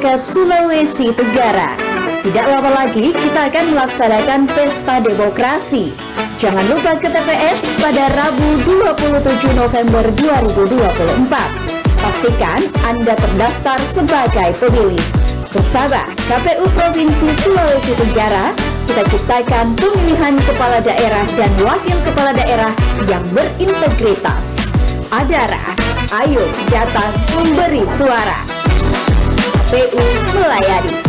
masyarakat Sulawesi Tenggara. Tidak lama lagi kita akan melaksanakan pesta demokrasi. Jangan lupa ke TPS pada Rabu 27 November 2024. Pastikan Anda terdaftar sebagai pemilih. Bersama KPU Provinsi Sulawesi Tenggara, kita ciptakan pemilihan kepala daerah dan wakil kepala daerah yang berintegritas. Adara, ayo datang memberi suara. KPU melayani.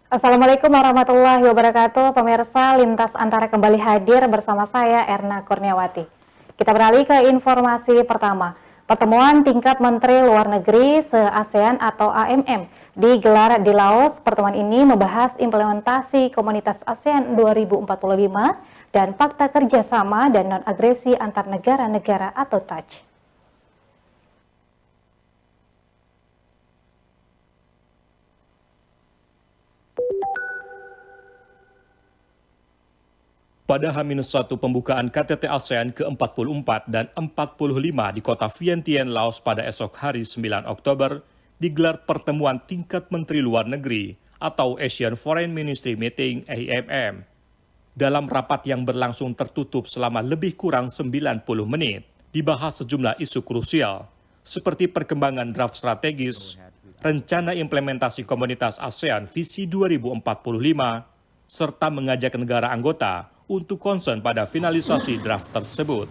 Assalamualaikum warahmatullahi wabarakatuh. Pemirsa, Lintas Antara kembali hadir bersama saya Erna Kurniawati. Kita beralih ke informasi pertama. Pertemuan tingkat Menteri Luar Negeri se-ASEAN atau AMM digelar di Laos. Pertemuan ini membahas implementasi Komunitas ASEAN 2045 dan fakta kerjasama dan non-agresi antar negara-negara atau TOUCH. Pada H-1 pembukaan KTT ASEAN ke-44 dan 45 di kota Vientiane, Laos pada esok hari 9 Oktober, digelar pertemuan tingkat Menteri Luar Negeri atau Asian Foreign Ministry Meeting AMM. Dalam rapat yang berlangsung tertutup selama lebih kurang 90 menit, dibahas sejumlah isu krusial, seperti perkembangan draft strategis, rencana implementasi Komunitas ASEAN Visi 2045, serta mengajak negara anggota untuk konsen pada finalisasi draft tersebut.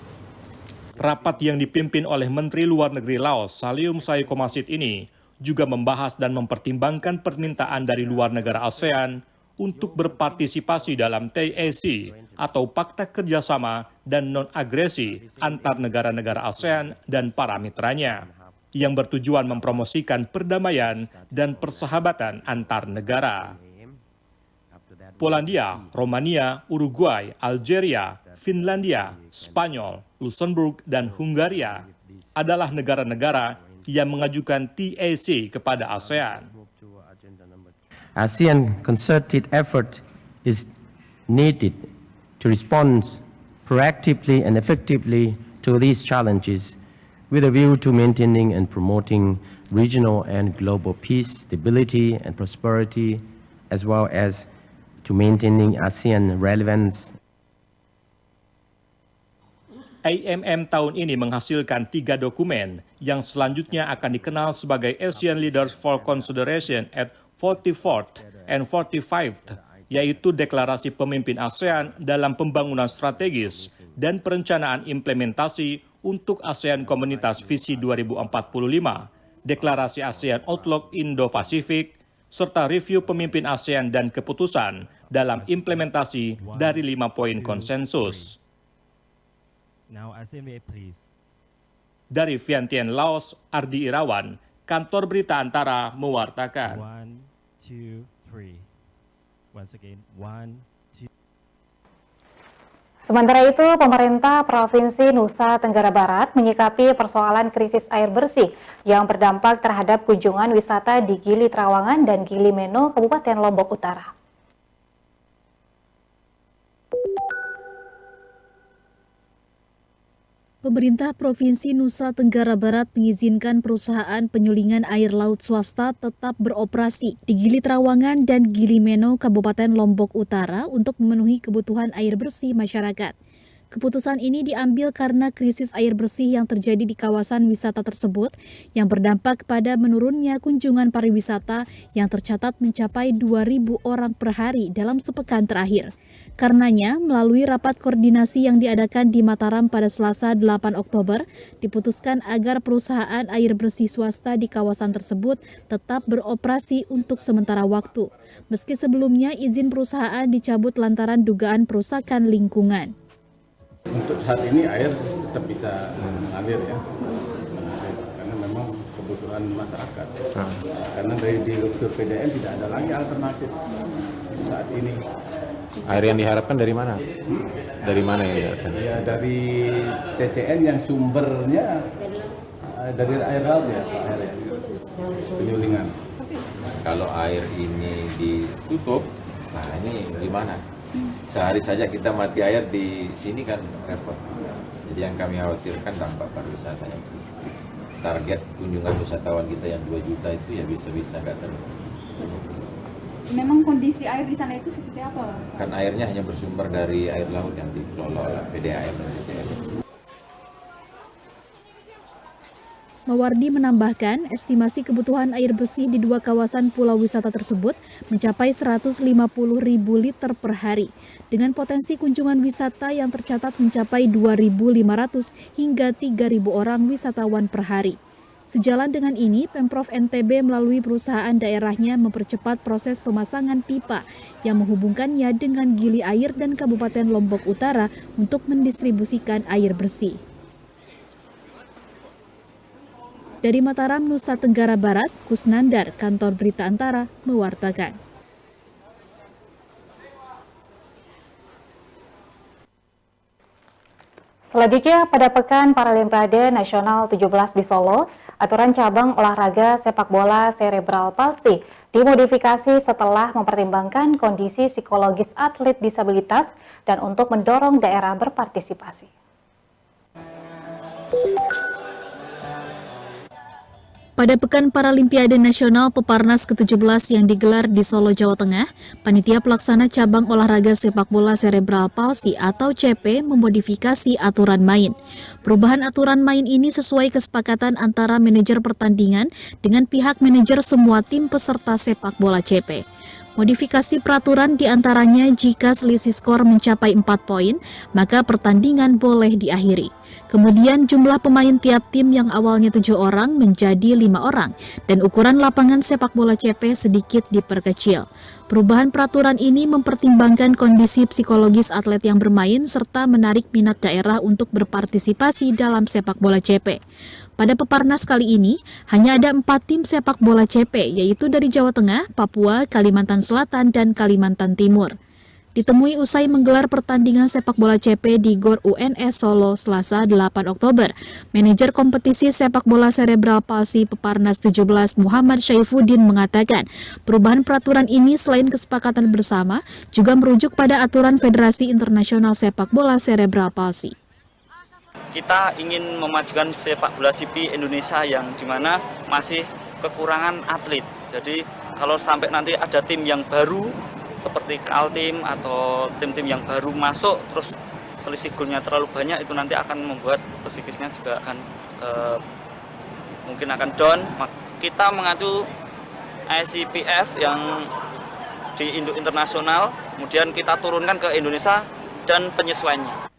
Rapat yang dipimpin oleh Menteri Luar Negeri Laos, Saleum Sai-Komasit ini juga membahas dan mempertimbangkan permintaan dari luar negara ASEAN untuk berpartisipasi dalam TAC atau Pakta Kerjasama dan Non-Agresi antar negara-negara ASEAN dan para mitranya, yang bertujuan mempromosikan perdamaian dan persahabatan antar negara. Polandia, Romania, Uruguay, Algeria, Finlandia, Spanyol, Luxembourg, dan Hungaria adalah negara-negara yang mengajukan TAC kepada ASEAN. ASEAN concerted effort is needed to respond proactively and effectively to these challenges with a view to maintaining and promoting regional and global peace, stability, and prosperity, as well as to maintaining ASEAN relevance. AMM tahun ini menghasilkan 3 dokumen yang selanjutnya akan dikenal sebagai ASEAN Leaders for Consideration at 44th and 45th, yaitu Deklarasi Pemimpin ASEAN dalam Pembangunan Strategis dan Perencanaan Implementasi untuk ASEAN Komunitas Visi 2045, Deklarasi ASEAN Outlook Indo-Pasifik, serta review pemimpin ASEAN dan keputusan dalam implementasi dari 5 poin konsensus. Dari Vientiane, Laos, Ardi Irawan, Kantor Berita Antara mewartakan. Sementara itu, pemerintah Provinsi Nusa Tenggara Barat menyikapi persoalan krisis air bersih yang berdampak terhadap kunjungan wisata di Gili Trawangan dan Gili Meno, Kabupaten Lombok Utara. Pemerintah Provinsi Nusa Tenggara Barat mengizinkan perusahaan penyulingan air laut swasta tetap beroperasi di Gili Trawangan dan Gili Meno, Kabupaten Lombok Utara untuk memenuhi kebutuhan air bersih masyarakat. Keputusan ini diambil karena krisis air bersih yang terjadi di kawasan wisata tersebut yang berdampak pada menurunnya kunjungan pariwisata yang tercatat mencapai 2.000 orang per hari dalam sepekan terakhir. Karenanya, melalui rapat koordinasi yang diadakan di Mataram pada Selasa 8 Oktober, diputuskan agar perusahaan air bersih swasta di kawasan tersebut tetap beroperasi untuk sementara waktu, meski sebelumnya izin perusahaan dicabut lantaran dugaan perusakan lingkungan. Untuk saat ini air tetap bisa mengalir ya, karena memang kebutuhan masyarakat. Karena dari direktur PDN tidak ada lagi alternatif saat ini. Air yang diharapkan dari mana? Dari mana yang diharapkan? Ya dari TCN yang sumbernya dari air laut ya, Pak, air penyulingan. Kalau air ini ditutup, nah ini gimana? Sehari saja kita mati air di sini kan repot. Jadi yang kami khawatirkan dampak pariwisatanya. Target kunjungan wisatawan kita yang 2 juta itu ya bisa-bisa nggak terpenuhi. Memang kondisi air di sana itu seperti apa? Kan airnya hanya bersumber dari air laut yang dikelola oleh PDAM dan DCM. Mawardi menambahkan, estimasi kebutuhan air bersih di 2 kawasan pulau wisata tersebut mencapai 150.000 liter per hari, dengan potensi kunjungan wisata yang tercatat mencapai 2.500 hingga 3.000 orang wisatawan per hari. Sejalan dengan ini, Pemprov NTB melalui perusahaan daerahnya mempercepat proses pemasangan pipa yang menghubungkannya dengan Gili Air dan Kabupaten Lombok Utara untuk mendistribusikan air bersih. Dari Mataram, Nusa Tenggara Barat, Kusnandar, Kantor Berita Antara, mewartakan. Selanjutnya, pada Pekan Paralimpiade Nasional 17 di Solo, aturan cabang olahraga sepak bola cerebral palsy dimodifikasi setelah mempertimbangkan kondisi psikologis atlet disabilitas dan untuk mendorong daerah berpartisipasi. Pada Pekan Paralimpiade Nasional Peparnas ke-17 yang digelar di Solo, Jawa Tengah, Panitia Pelaksana Cabang Olahraga Sepak Bola Cerebral Palsy atau CP memodifikasi aturan main. Perubahan aturan main ini sesuai kesepakatan antara manajer pertandingan dengan pihak manajer semua tim peserta sepak bola CP. Modifikasi peraturan diantaranya jika selisih skor mencapai 4 poin, maka pertandingan boleh diakhiri. Kemudian jumlah pemain tiap tim yang awalnya 7 orang menjadi 5 orang, dan ukuran lapangan sepak bola CP sedikit diperkecil. Perubahan peraturan ini mempertimbangkan kondisi psikologis atlet yang bermain serta menarik minat daerah untuk berpartisipasi dalam sepak bola CP. Pada Peparnas kali ini, hanya ada 4 tim sepak bola CP, yaitu dari Jawa Tengah, Papua, Kalimantan Selatan, dan Kalimantan Timur. Ditemui usai menggelar pertandingan sepak bola CP di GOR UNS Solo Selasa 8 Oktober, manajer kompetisi sepak bola cerebral palsy Peparnas 17 Muhammad Syaifuddin mengatakan, perubahan peraturan ini selain kesepakatan bersama, juga merujuk pada aturan Federasi Internasional Sepak Bola Cerebral Palsy. Kita ingin memajukan sepak bola CP Indonesia yang dimana masih kekurangan atlet. Jadi kalau sampai nanti ada tim yang baru seperti Kaltim atau tim-tim yang baru masuk terus selisih golnya terlalu banyak, itu nanti akan membuat psikisnya juga akan mungkin akan down. Kita mengacu ICPF yang di Indo Internasional, kemudian kita turunkan ke Indonesia dan penyesuaiannya.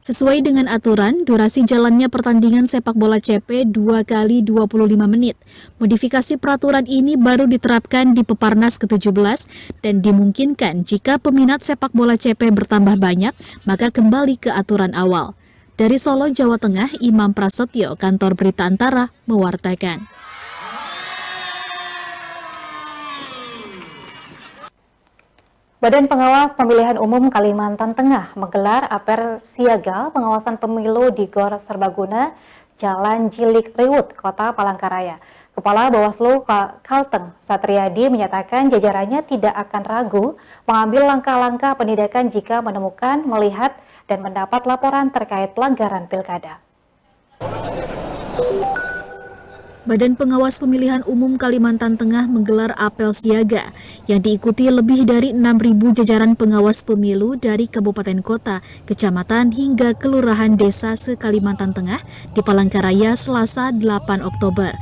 Sesuai dengan aturan, durasi jalannya pertandingan sepak bola CP 2 kali 25 menit. Modifikasi peraturan ini baru diterapkan di Peparnas ke-17 dan dimungkinkan jika peminat sepak bola CP bertambah banyak, maka kembali ke aturan awal. Dari Solo, Jawa Tengah, Imam Prasetyo, Kantor Berita Antara, mewartakan. Badan Pengawas Pemilihan Umum Kalimantan Tengah menggelar apel siaga pengawasan pemilu di GOR Serbaguna, Jalan Jilik Riwut, Kota Palangkaraya. Kepala Bawaslu Kalteng, Satriadi, menyatakan jajarannya tidak akan ragu mengambil langkah-langkah penindakan jika menemukan, melihat, dan mendapat laporan terkait pelanggaran pilkada. Badan Pengawas Pemilihan Umum Kalimantan Tengah menggelar apel siaga yang diikuti lebih dari 6.000 jajaran pengawas pemilu dari kabupaten kota, kecamatan hingga kelurahan desa se-Kalimantan Tengah di Palangkaraya Selasa 8 Oktober.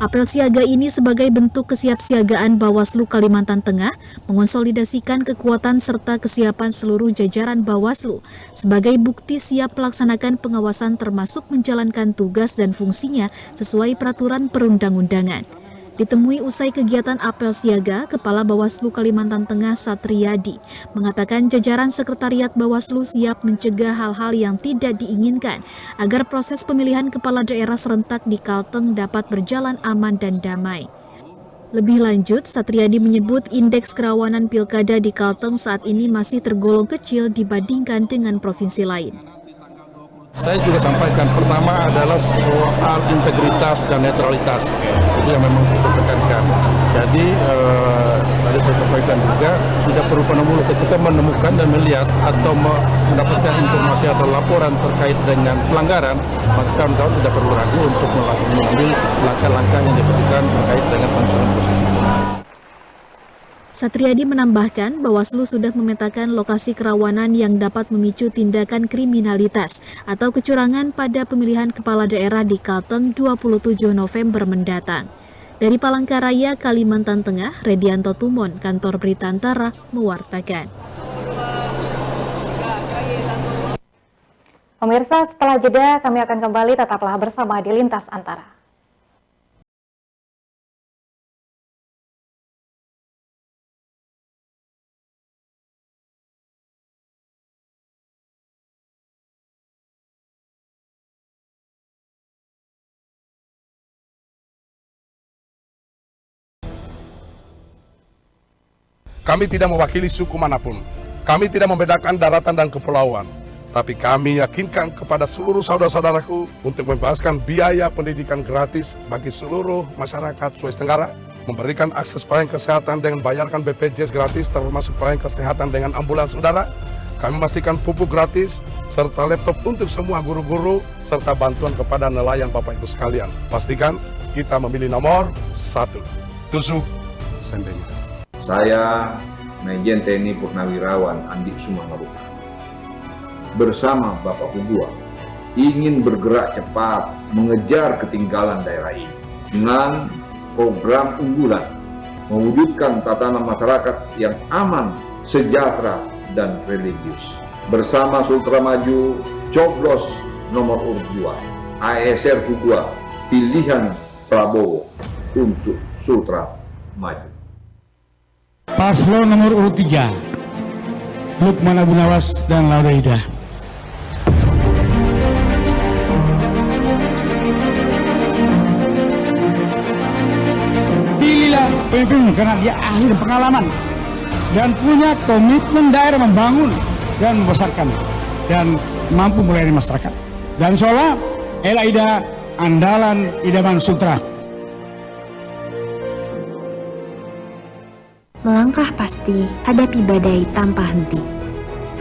Apel siaga ini sebagai bentuk kesiapsiagaan Bawaslu Kalimantan Tengah mengonsolidasikan kekuatan serta kesiapan seluruh jajaran Bawaslu sebagai bukti siap melaksanakan pengawasan termasuk menjalankan tugas dan fungsinya sesuai peraturan perundang-undangan. Ditemui usai kegiatan apel siaga, Kepala Bawaslu Kalimantan Tengah Satriadi mengatakan jajaran Sekretariat Bawaslu siap mencegah hal-hal yang tidak diinginkan agar proses pemilihan kepala daerah serentak di Kalteng dapat berjalan aman dan damai. Lebih lanjut, Satriadi menyebut indeks kerawanan pilkada di Kalteng saat ini masih tergolong kecil dibandingkan dengan provinsi lain. Saya juga sampaikan, pertama adalah soal integritas dan netralitas, itu yang memang kita tekankan. Jadi tadi saya sampaikan juga tidak perlu penemu ketika menemukan dan melihat atau mendapatkan informasi atau laporan terkait dengan pelanggaran, maka kawan-kawan tidak perlu ragu untuk mengambil langkah-langkah yang diperlukan terkait dengan penyelesaian proses itu. Satriadi menambahkan Bawaslu sudah memetakan lokasi kerawanan yang dapat memicu tindakan kriminalitas atau kecurangan pada pemilihan kepala daerah di Kalteng 27 November mendatang. Dari Palangkaraya, Kalimantan Tengah, Redianto Tumon, Kantor Berita Antara, mewartakan. Pemirsa, setelah jeda kami akan kembali, tetaplah bersama di Lintas Antara. Kami tidak mewakili suku manapun. Kami tidak membedakan daratan dan kepulauan. Tapi kami yakinkan kepada seluruh saudara-saudaraku untuk membebaskan biaya pendidikan gratis bagi seluruh masyarakat Sulawesi Tenggara, memberikan akses pelayanan kesehatan dengan bayarkan BPJS gratis termasuk pelayanan kesehatan dengan ambulans udara. Kami memastikan pupuk gratis serta laptop untuk semua guru-guru serta bantuan kepada nelayan Bapak Ibu sekalian. Pastikan kita memilih nomor 1. Tusuk sendiri. Saya, Majen TNI Purnawirawan Andi Sumangaruka, bersama Bapak Hugua, ingin bergerak cepat mengejar ketinggalan daerah ini dengan program unggulan, mewujudkan tatanan masyarakat yang aman, sejahtera, dan religius. Bersama Sultra Maju, coblos nomor urut 2, ASR Hugua, pilihan Prabowo untuk Sultra Maju. Paslon nomor urut 3, Lukman Abu Nawas dan Lauda Ida. Pilihlah pemimpin karena dia ahli dan pengalaman dan punya komitmen daerah membangun dan membesarkan dan mampu melayani masyarakat. Dan insyaallah Ela Ida andalan idaman Sultra. Melangkah pasti, hadapi badai tanpa henti.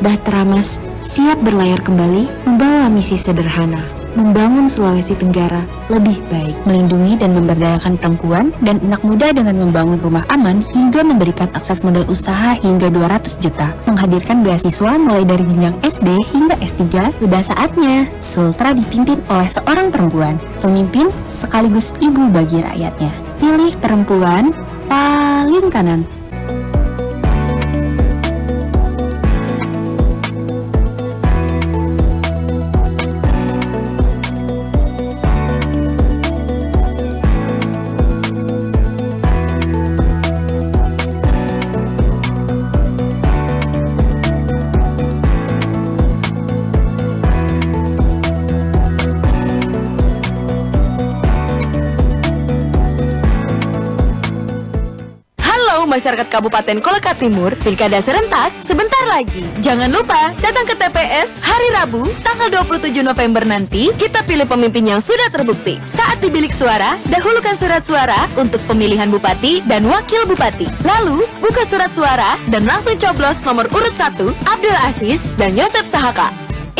Bahtera Mas siap berlayar kembali membawa misi sederhana, membangun Sulawesi Tenggara lebih baik, melindungi dan memberdayakan perempuan dan anak muda dengan membangun rumah aman hingga memberikan akses modal usaha hingga 200 juta, menghadirkan beasiswa mulai dari jenjang SD hingga S3. Sudah saatnya Sultra dipimpin oleh seorang perempuan, pemimpin sekaligus ibu bagi rakyatnya. Pilih perempuan paling kanan. Masyarakat Kabupaten Kolaka Timur, Pilkada serentak sebentar lagi. Jangan lupa datang ke TPS hari Rabu, tanggal 27 November nanti. Kita pilih pemimpin yang sudah terbukti. Saat di bilik suara, dahulukan surat suara untuk pemilihan bupati dan wakil bupati. Lalu, buka surat suara dan langsung coblos nomor urut 1, Abdul Aziz dan Yosef Sahaka.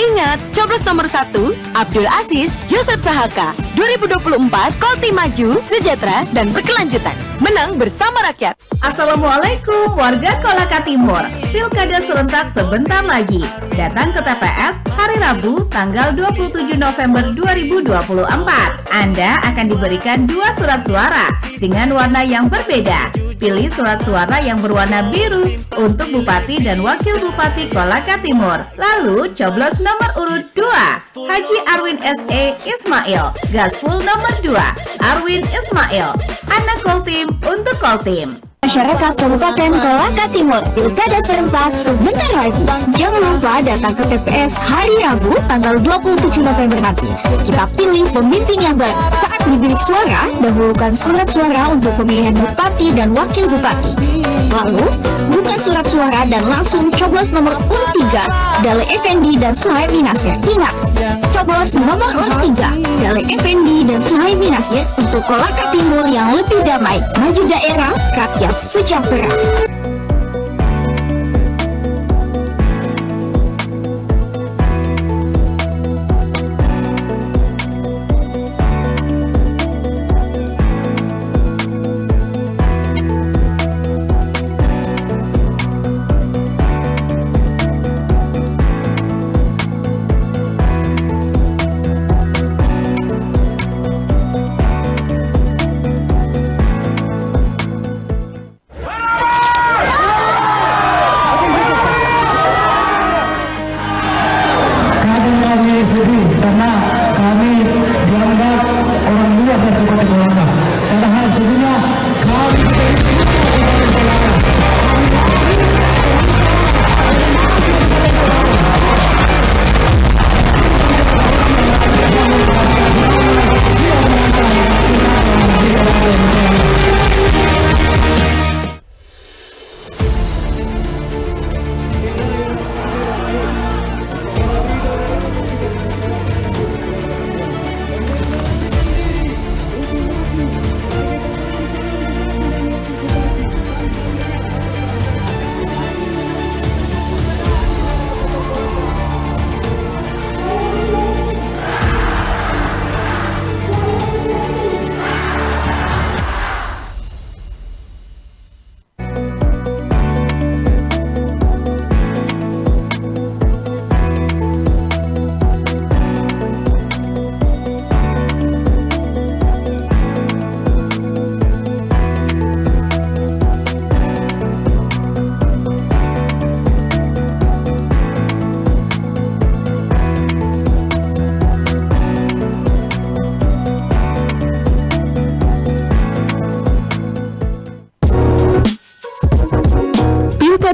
Ingat, coblos nomor 1, Abdul Aziz, Yosep Sahaka. 2024, Koltim maju, sejahtera, dan berkelanjutan. Menang bersama rakyat. Assalamualaikum warga Kolaka Timur. Pilkada serentak sebentar lagi. Datang ke TPS hari Rabu tanggal 27 November 2024. Anda akan diberikan 2 surat suara dengan warna yang berbeda. Pilih surat suara yang berwarna biru untuk Bupati dan Wakil Bupati Kolaka Timur. Lalu coblos nomor urut 2, Haji Arwin S.E. Ismail. Gaspol nomor 2, Arwin Ismail. Anak Koltim untuk Koltim. Masyarakat Kabupaten Kolaka Timur, pilkada serentak sebentar lagi. Jangan lupa datang ke TPS hari Rabu tanggal 27 November nanti. Kita pilih pemimpin yang baik. Saat di bilik suara, dahulukan surat suara untuk pemilihan bupati dan wakil bupati. Lalu, buka surat suara dan langsung coblos nomor urut 3, Dale Effendi dan Suhaimi Nasir. Ingat, coblos nomor urut 3, Dale Effendi dan Suhaimi Nasir untuk Kolaka Timur yang lebih damai. Maju daerah, rakyat sejahtera.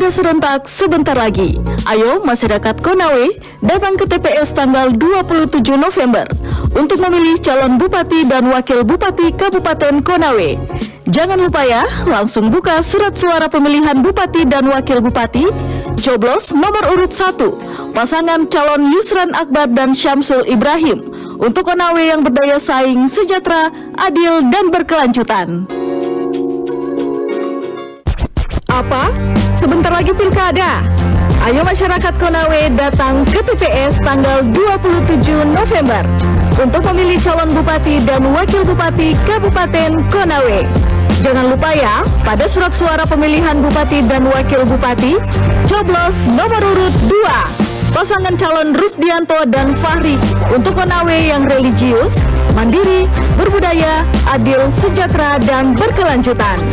Serentak sebentar lagi. Ayo masyarakat Konawe datang ke TPS tanggal 27 November untuk memilih calon bupati dan wakil bupati Kabupaten Konawe. Jangan lupa ya, langsung buka surat suara pemilihan bupati dan wakil bupati. Coblos nomor urut 1, pasangan calon Yusran Akbar dan Syamsul Ibrahim untuk Konawe yang berdaya saing, sejahtera, adil, dan berkelanjutan. Apa? Sebentar lagi pilkada. Ayo masyarakat Konawe datang ke TPS tanggal 27 November untuk memilih calon bupati dan wakil bupati Kabupaten Konawe. Jangan lupa ya, pada surat suara pemilihan bupati dan wakil bupati, coblos nomor urut 2, pasangan calon Rusdianto dan Fahri untuk Konawe yang religius, mandiri, berbudaya, adil, sejahtera, dan berkelanjutan.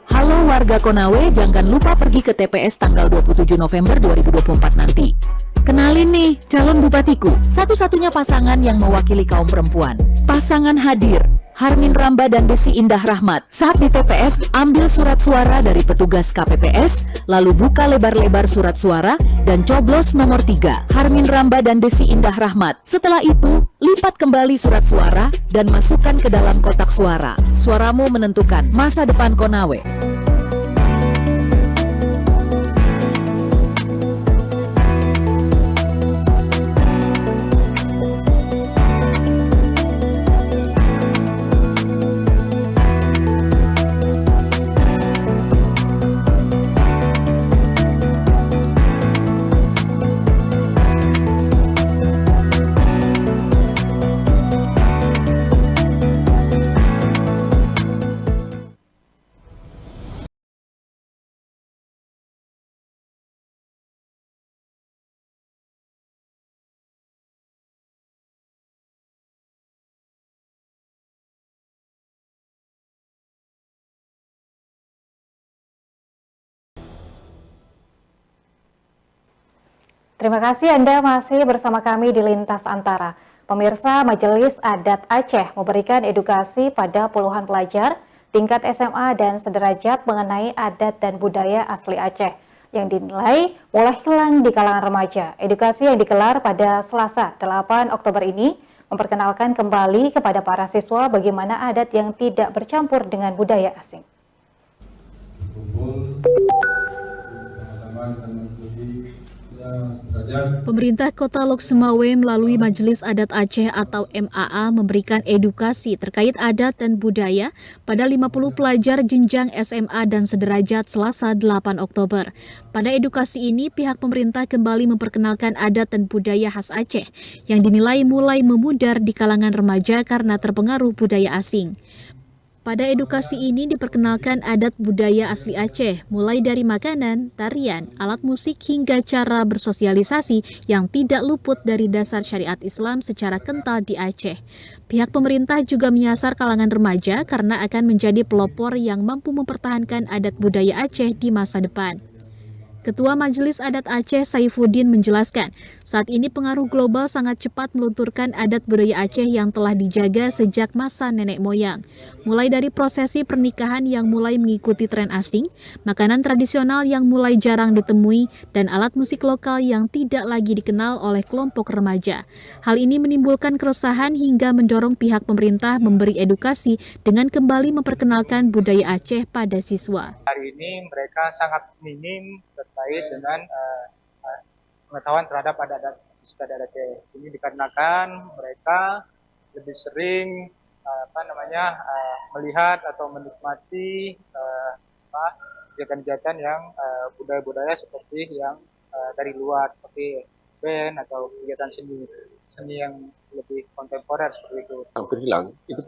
Halo warga Konawe, jangan lupa pergi ke TPS tanggal 27 November 2024 nanti. Kenalin nih, calon bupatiku, satu-satunya pasangan yang mewakili kaum perempuan. Pasangan hadir, Harmin Ramba dan Desi Indah Rahmat. Saat di TPS, ambil surat suara dari petugas KPPS, lalu buka lebar-lebar surat suara dan coblos nomor 3, Harmin Ramba dan Desi Indah Rahmat. Setelah itu, lipat kembali surat suara dan masukkan ke dalam kotak suara. Suaramu menentukan masa depan Konawe. Terima kasih Anda masih bersama kami di Lintas Antara. Pemirsa, Majelis Adat Aceh memberikan edukasi pada puluhan pelajar tingkat SMA dan sederajat mengenai adat dan budaya asli Aceh yang dinilai mulai hilang di kalangan remaja. Edukasi yang digelar pada Selasa 8 Oktober ini memperkenalkan kembali kepada para siswa bagaimana adat yang tidak bercampur dengan budaya asing. Pemerintah Kota Lok Sumawe melalui Majelis Adat Aceh atau MAA memberikan edukasi terkait adat dan budaya pada 50 pelajar jenjang SMA dan sederajat Selasa 8 Oktober. Pada edukasi ini, pihak pemerintah kembali memperkenalkan adat dan budaya khas Aceh yang dinilai mulai memudar di kalangan remaja karena terpengaruh budaya asing. Pada edukasi ini diperkenalkan adat budaya asli Aceh, mulai dari makanan, tarian, alat musik hingga cara bersosialisasi yang tidak luput dari dasar syariat Islam secara kental di Aceh. Pihak pemerintah juga menyasar kalangan remaja karena akan menjadi pelopor yang mampu mempertahankan adat budaya Aceh di masa depan. Ketua Majelis Adat Aceh Saifuddin menjelaskan, saat ini pengaruh global sangat cepat melunturkan adat budaya Aceh yang telah dijaga sejak masa nenek moyang. Mulai dari prosesi pernikahan yang mulai mengikuti tren asing, makanan tradisional yang mulai jarang ditemui, dan alat musik lokal yang tidak lagi dikenal oleh kelompok remaja. Hal ini menimbulkan keresahan hingga mendorong pihak pemerintah memberi edukasi dengan kembali memperkenalkan budaya Aceh pada siswa. Hari ini mereka sangat minim terkait dengan pengetahuan terhadap adat istiadat Aceh. Ini dikarenakan mereka lebih sering melihat atau menikmati kegiatan-kegiatan yang budaya-budaya seperti yang dari luar, seperti band atau kegiatan seni yang lebih kontemporer seperti itu. Hampir hilang. Itu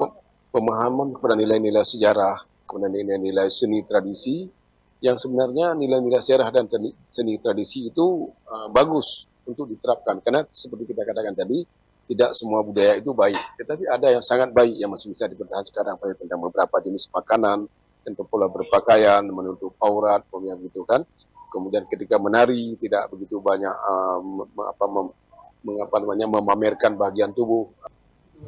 pemahaman kepada nilai-nilai sejarah, kepada nilai-nilai seni tradisi, yang sebenarnya nilai-nilai sejarah dan seni tradisi itu bagus untuk diterapkan. Karena seperti kita katakan tadi, tidak semua budaya itu baik. Tetapi ada yang sangat baik yang masih bisa dipertahankan sekarang, tentang beberapa jenis makanan, tentang pola berpakaian, menutup aurat, yang gitu kan. Kemudian ketika menari tidak begitu banyak memamerkan bagian tubuh.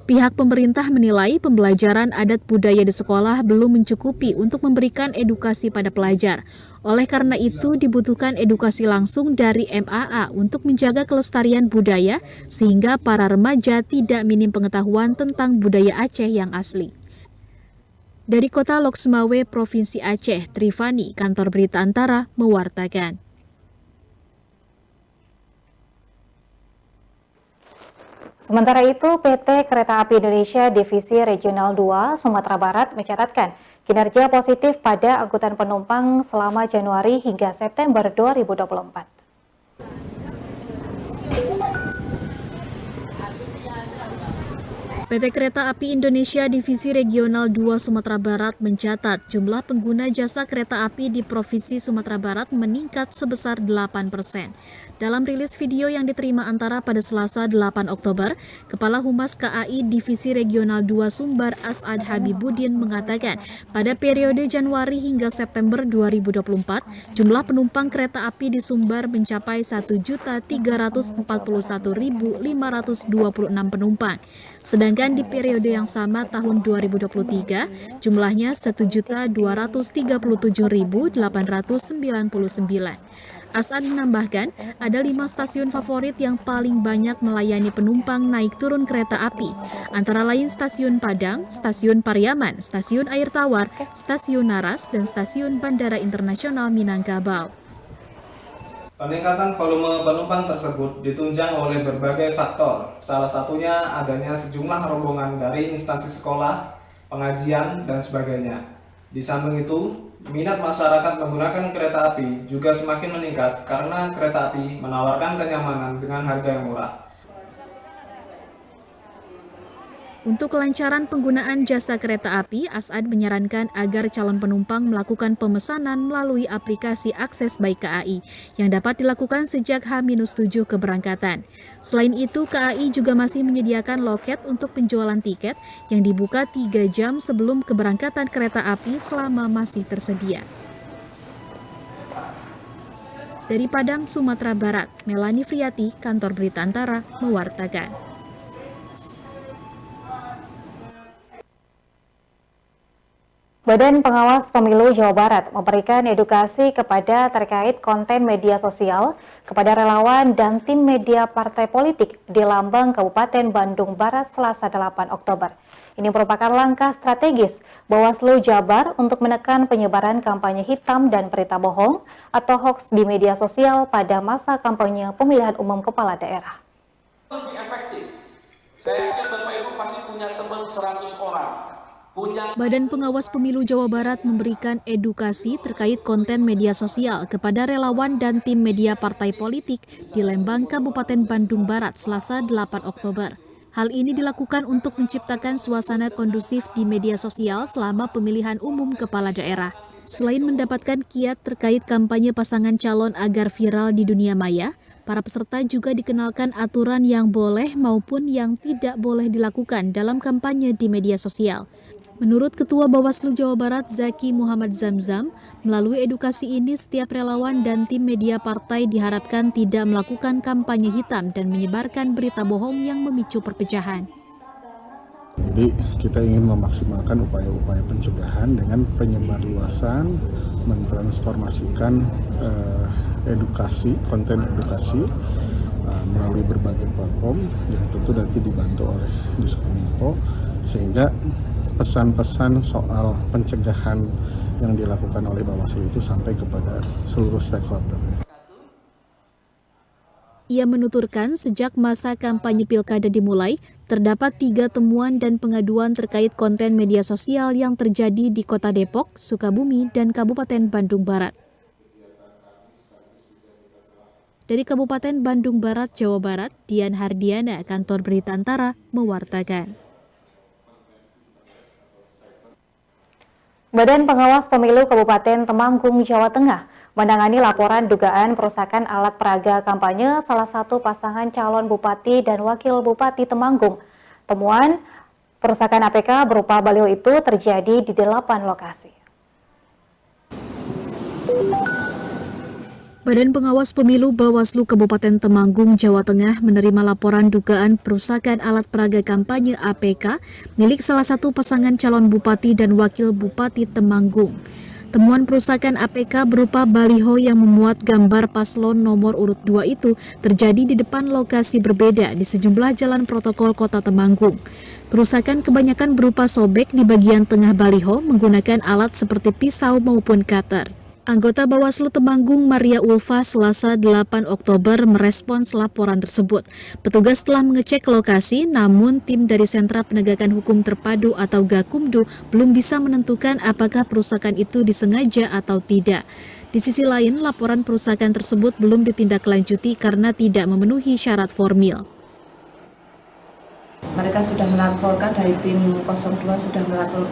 Pihak pemerintah menilai pembelajaran adat budaya di sekolah belum mencukupi untuk memberikan edukasi pada pelajar. Oleh karena itu, dibutuhkan edukasi langsung dari MAA untuk menjaga kelestarian budaya sehingga para remaja tidak minim pengetahuan tentang budaya Aceh yang asli. Dari Kota Lok Sumawe, Provinsi Aceh, Trifani, Kantor Berita Antara, mewartakan. Sementara itu, PT Kereta Api Indonesia Divisi Regional 2 Sumatera Barat mencatatkan kinerja positif pada angkutan penumpang selama Januari hingga September 2024. PT Kereta Api Indonesia Divisi Regional 2 Sumatera Barat mencatat jumlah pengguna jasa kereta api di Provinsi Sumatera Barat meningkat sebesar 8%. Dalam rilis video yang diterima Antara pada Selasa 8 Oktober, Kepala Humas KAI Divisi Regional 2 Sumbar As'ad Habibuddin mengatakan pada periode Januari hingga September 2024, jumlah penumpang kereta api di Sumbar mencapai 1.341.526 penumpang. Sedangkan di periode yang sama tahun 2023, jumlahnya 1.237.899. As'ad menambahkan, ada 5 stasiun favorit yang paling banyak melayani penumpang naik turun kereta api, antara lain Stasiun Padang, Stasiun Pariaman, Stasiun Air Tawar, Stasiun Naras, dan Stasiun Bandara Internasional Minangkabau. Peningkatan volume penumpang tersebut ditunjang oleh berbagai faktor, salah satunya adanya sejumlah rombongan dari instansi sekolah, pengajian, dan sebagainya. Di samping itu, minat masyarakat menggunakan kereta api juga semakin meningkat karena kereta api menawarkan kenyamanan dengan harga yang murah. Untuk kelancaran penggunaan jasa kereta api, As'ad menyarankan agar calon penumpang melakukan pemesanan melalui aplikasi Akses by KAI yang dapat dilakukan sejak H-7 keberangkatan. Selain itu, KAI juga masih menyediakan loket untuk penjualan tiket yang dibuka 3 jam sebelum keberangkatan kereta api selama masih tersedia. Dari Padang, Sumatera Barat, Melani Friati, Kantor Berita Antara, mewartakan. Badan Pengawas Pemilu Jawa Barat memberikan edukasi terkait konten media sosial kepada relawan dan tim media partai politik di Lambang Kabupaten Bandung Barat Selasa 8 Oktober. Ini merupakan langkah strategis Bawaslu Jabar untuk menekan penyebaran kampanye hitam dan berita bohong atau hoax di media sosial pada masa kampanye pemilihan umum kepala daerah. Lebih efektif. Saya yakin Bapak Ibu pasti punya teman 100 orang. Badan Pengawas Pemilu Jawa Barat memberikan edukasi terkait konten media sosial kepada relawan dan tim media partai politik di Lembang, Kabupaten Bandung Barat, Selasa 8 Oktober. Hal ini dilakukan untuk menciptakan suasana kondusif di media sosial selama pemilihan umum kepala daerah. Selain mendapatkan kiat terkait kampanye pasangan calon agar viral di dunia maya, para peserta juga dikenalkan aturan yang boleh maupun yang tidak boleh dilakukan dalam kampanye di media sosial. Menurut Ketua Bawaslu Jawa Barat Zaki Muhammad Zamzam, melalui edukasi ini setiap relawan dan tim media partai diharapkan tidak melakukan kampanye hitam dan menyebarkan berita bohong yang memicu perpecahan. Jadi kita ingin memaksimalkan upaya-upaya pencegahan dengan penyebarluasan, mentransformasikan edukasi, konten edukasi melalui berbagai platform yang tentu nanti dibantu oleh Diskominfo, sehingga pesan-pesan soal pencegahan yang dilakukan oleh Bawaslu itu sampai kepada seluruh stakeholder. Ia menuturkan sejak masa kampanye pilkada dimulai, terdapat 3 temuan dan pengaduan terkait konten media sosial yang terjadi di Kota Depok, Sukabumi, dan Kabupaten Bandung Barat. Dari Kabupaten Bandung Barat, Jawa Barat, Dian Hardiana, Kantor Berita Antara, mewartakan. Badan Pengawas Pemilu Kabupaten Temanggung, Jawa Tengah menangani laporan dugaan perusakan alat peraga kampanye salah satu pasangan calon bupati dan wakil bupati Temanggung. Temuan perusakan APK berupa baliho itu terjadi di 8 lokasi. Badan Pengawas Pemilu Bawaslu Kabupaten Temanggung, Jawa Tengah menerima laporan dugaan perusakan alat peraga kampanye APK milik salah satu pasangan calon bupati dan wakil bupati Temanggung. Temuan perusakan APK berupa baliho yang memuat gambar paslon nomor urut 2 itu terjadi di depan lokasi berbeda di sejumlah jalan protokol Kota Temanggung. Kerusakan kebanyakan berupa sobek di bagian tengah baliho menggunakan alat seperti pisau maupun cutter. Anggota Bawaslu Temanggung Maria Ulfa Selasa 8 Oktober merespons laporan tersebut. Petugas telah mengecek lokasi, namun tim dari Sentra Penegakan Hukum Terpadu atau Gakumdu belum bisa menentukan apakah perusakan itu disengaja atau tidak. Di sisi lain, laporan perusakan tersebut belum ditindaklanjuti karena tidak memenuhi syarat formil. Mereka sudah melaporkan, dari tim 02 sudah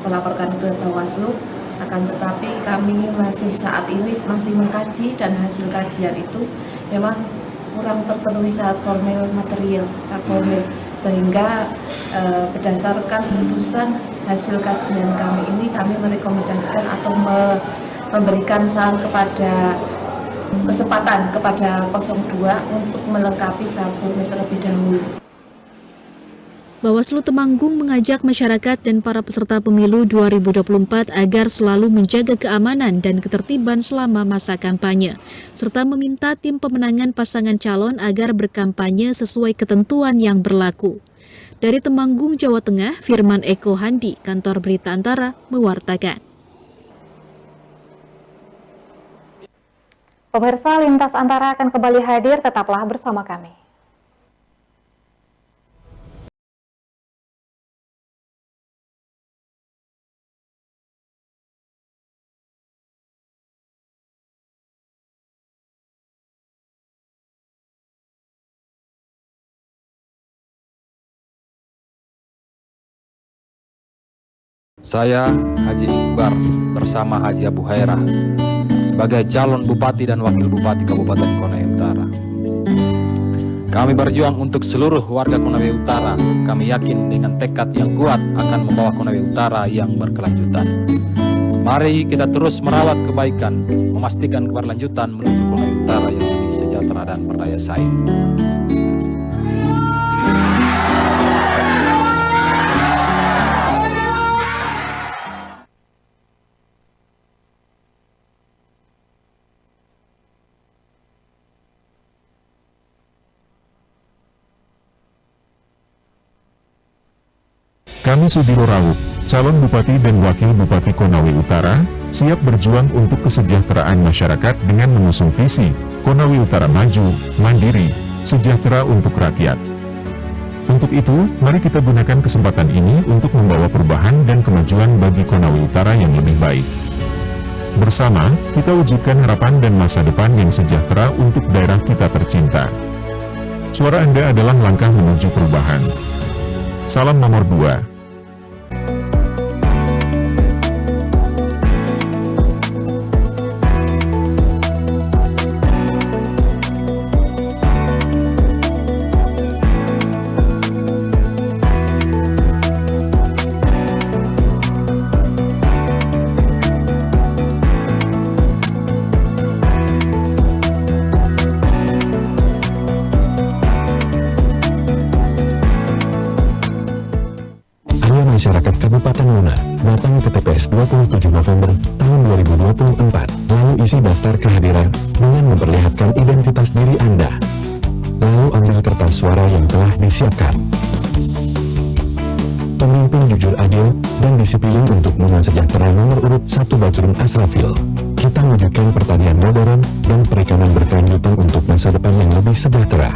melaporkan ke Bawaslu, akan tetapi kami saat ini masih mengkaji, dan hasil kajian itu memang kurang terpenuhi syarat formil material, sehingga berdasarkan putusan hasil kajian kami ini, kami merekomendasikan atau memberikan saran kesempatan kepada 02 untuk melengkapi syarat formil terlebih dahulu. Bawaslu Temanggung mengajak masyarakat dan para peserta pemilu 2024 agar selalu menjaga keamanan dan ketertiban selama masa kampanye, serta meminta tim pemenangan pasangan calon agar berkampanye sesuai ketentuan yang berlaku. Dari Temanggung, Jawa Tengah, Firman Eko Handi, Kantor Berita Antara, mewartakan. Pemirsa, Lintas Antara akan kembali hadir, tetaplah bersama kami. Saya Haji Iqbar bersama Haji Abu Hairah sebagai calon bupati dan wakil bupati Kabupaten Konawe Utara. Kami berjuang untuk seluruh warga Konawe Utara. Kami yakin dengan tekad yang kuat akan membawa Konawe Utara yang berkelanjutan. Mari kita terus merawat kebaikan, memastikan keberlanjutan menuju Konawe Utara yang berdaya saing. Kami Sudiro Raub, calon Bupati dan Wakil Bupati Konawe Utara, siap berjuang untuk kesejahteraan masyarakat dengan mengusung visi Konawe Utara Maju, Mandiri, Sejahtera untuk Rakyat. Untuk itu, mari kita gunakan kesempatan ini untuk membawa perubahan dan kemajuan bagi Konawe Utara yang lebih baik. Bersama, kita wujudkan harapan dan masa depan yang sejahtera untuk daerah kita tercinta. Suara Anda adalah langkah menuju perubahan. Salam nomor 2. Masyarakat Kabupaten Muna datang ke TPS 27 November tahun 2024, lalu isi daftar kehadiran dengan memperlihatkan identitas diri Anda. Lalu ambil kertas suara yang telah disiapkan. Pemimpin jujur adil dan disiplin untuk Muna Sejahtera nomor urut 1 Bajrun Asrafil. Kita wujudkan pertanian modern dan perikanan berkelanjutan untuk masa depan yang lebih sejahtera.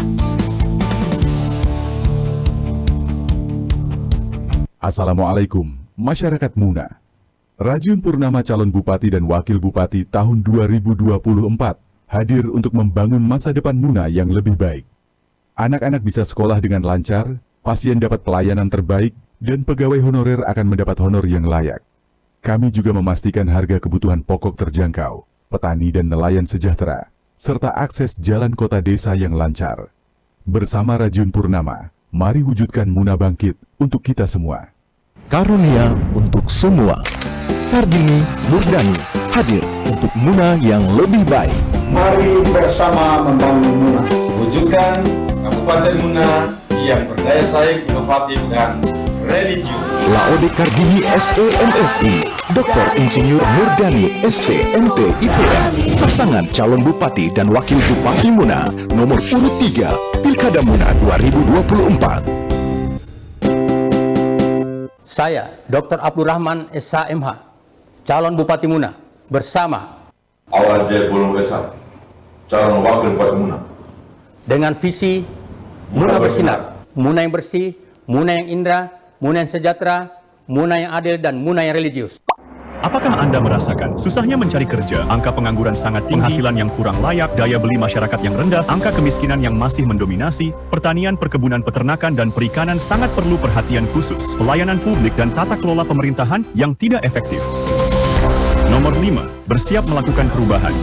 Assalamualaikum, masyarakat Muna. Rajun Purnama calon Bupati dan Wakil Bupati tahun 2024 hadir untuk membangun masa depan Muna yang lebih baik. Anak-anak bisa sekolah dengan lancar, pasien dapat pelayanan terbaik, dan pegawai honorer akan mendapat honor yang layak. Kami juga memastikan harga kebutuhan pokok terjangkau, petani dan nelayan sejahtera, serta akses jalan kota desa yang lancar. Bersama Rajun Purnama, mari wujudkan Muna bangkit untuk kita semua. Karunia untuk semua. Kartini Murdani hadir untuk Muna yang lebih baik. Mari bersama membangun Muna. Wujudkan Kabupaten Muna yang berdaya saing, inovatif, dan religius. Laode Kartini SEMSI, Dr. Insinyur Murdani STMT IPN, pasangan calon Bupati dan Wakil Bupati Muna, nomor urut 3, Pilkada Muna 2024. Saya, Dr. Abdurrahman SHMH, calon Bupati Muna, bersama Awal Jebulung Besar, calon Wakil Bupati Muna. Dengan visi Muna bersinar, Muna yang bersih, Muna yang indah, Muna yang sejahtera, Muna yang adil, dan Muna yang religius. Apakah Anda merasakan susahnya mencari kerja, angka pengangguran sangat tinggi, penghasilan yang kurang layak, daya beli masyarakat yang rendah, angka kemiskinan yang masih mendominasi, pertanian, perkebunan, peternakan, dan perikanan sangat perlu perhatian khusus, pelayanan publik dan tata kelola pemerintahan yang tidak efektif. Nomor 5, bersiap melakukan perubahan.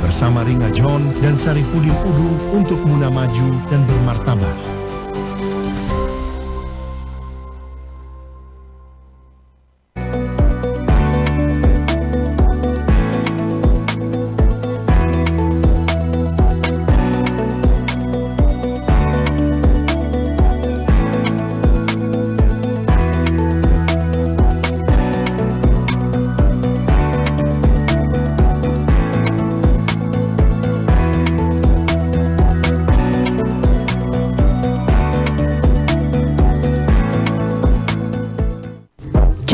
Bersama Ringa John dan Sarifudin Udu untuk Muna maju dan bermartabat.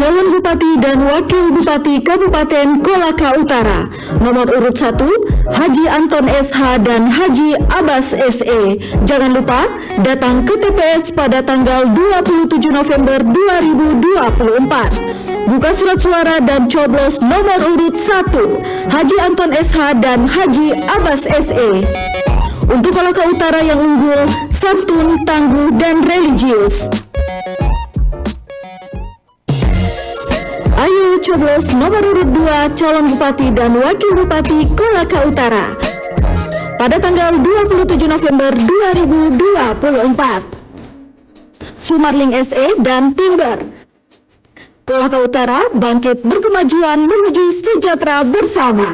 Calon Bupati dan Wakil Bupati Kabupaten Kolaka Utara, nomor urut 1, Haji Anton SH dan Haji Abbas SE. Jangan lupa datang ke TPS pada tanggal 27 November 2024. Buka surat suara dan coblos nomor urut 1, Haji Anton SH dan Haji Abbas SE. Untuk Kolaka Utara yang unggul, santun, tangguh, dan religius. Ayo coblos nomor urut 2 calon Bupati dan Wakil Bupati Kolaka Utara pada tanggal 27 November 2024. Sumarling SE dan Timber. Kolaka Utara bangkit berkemajuan menuju sejahtera bersama.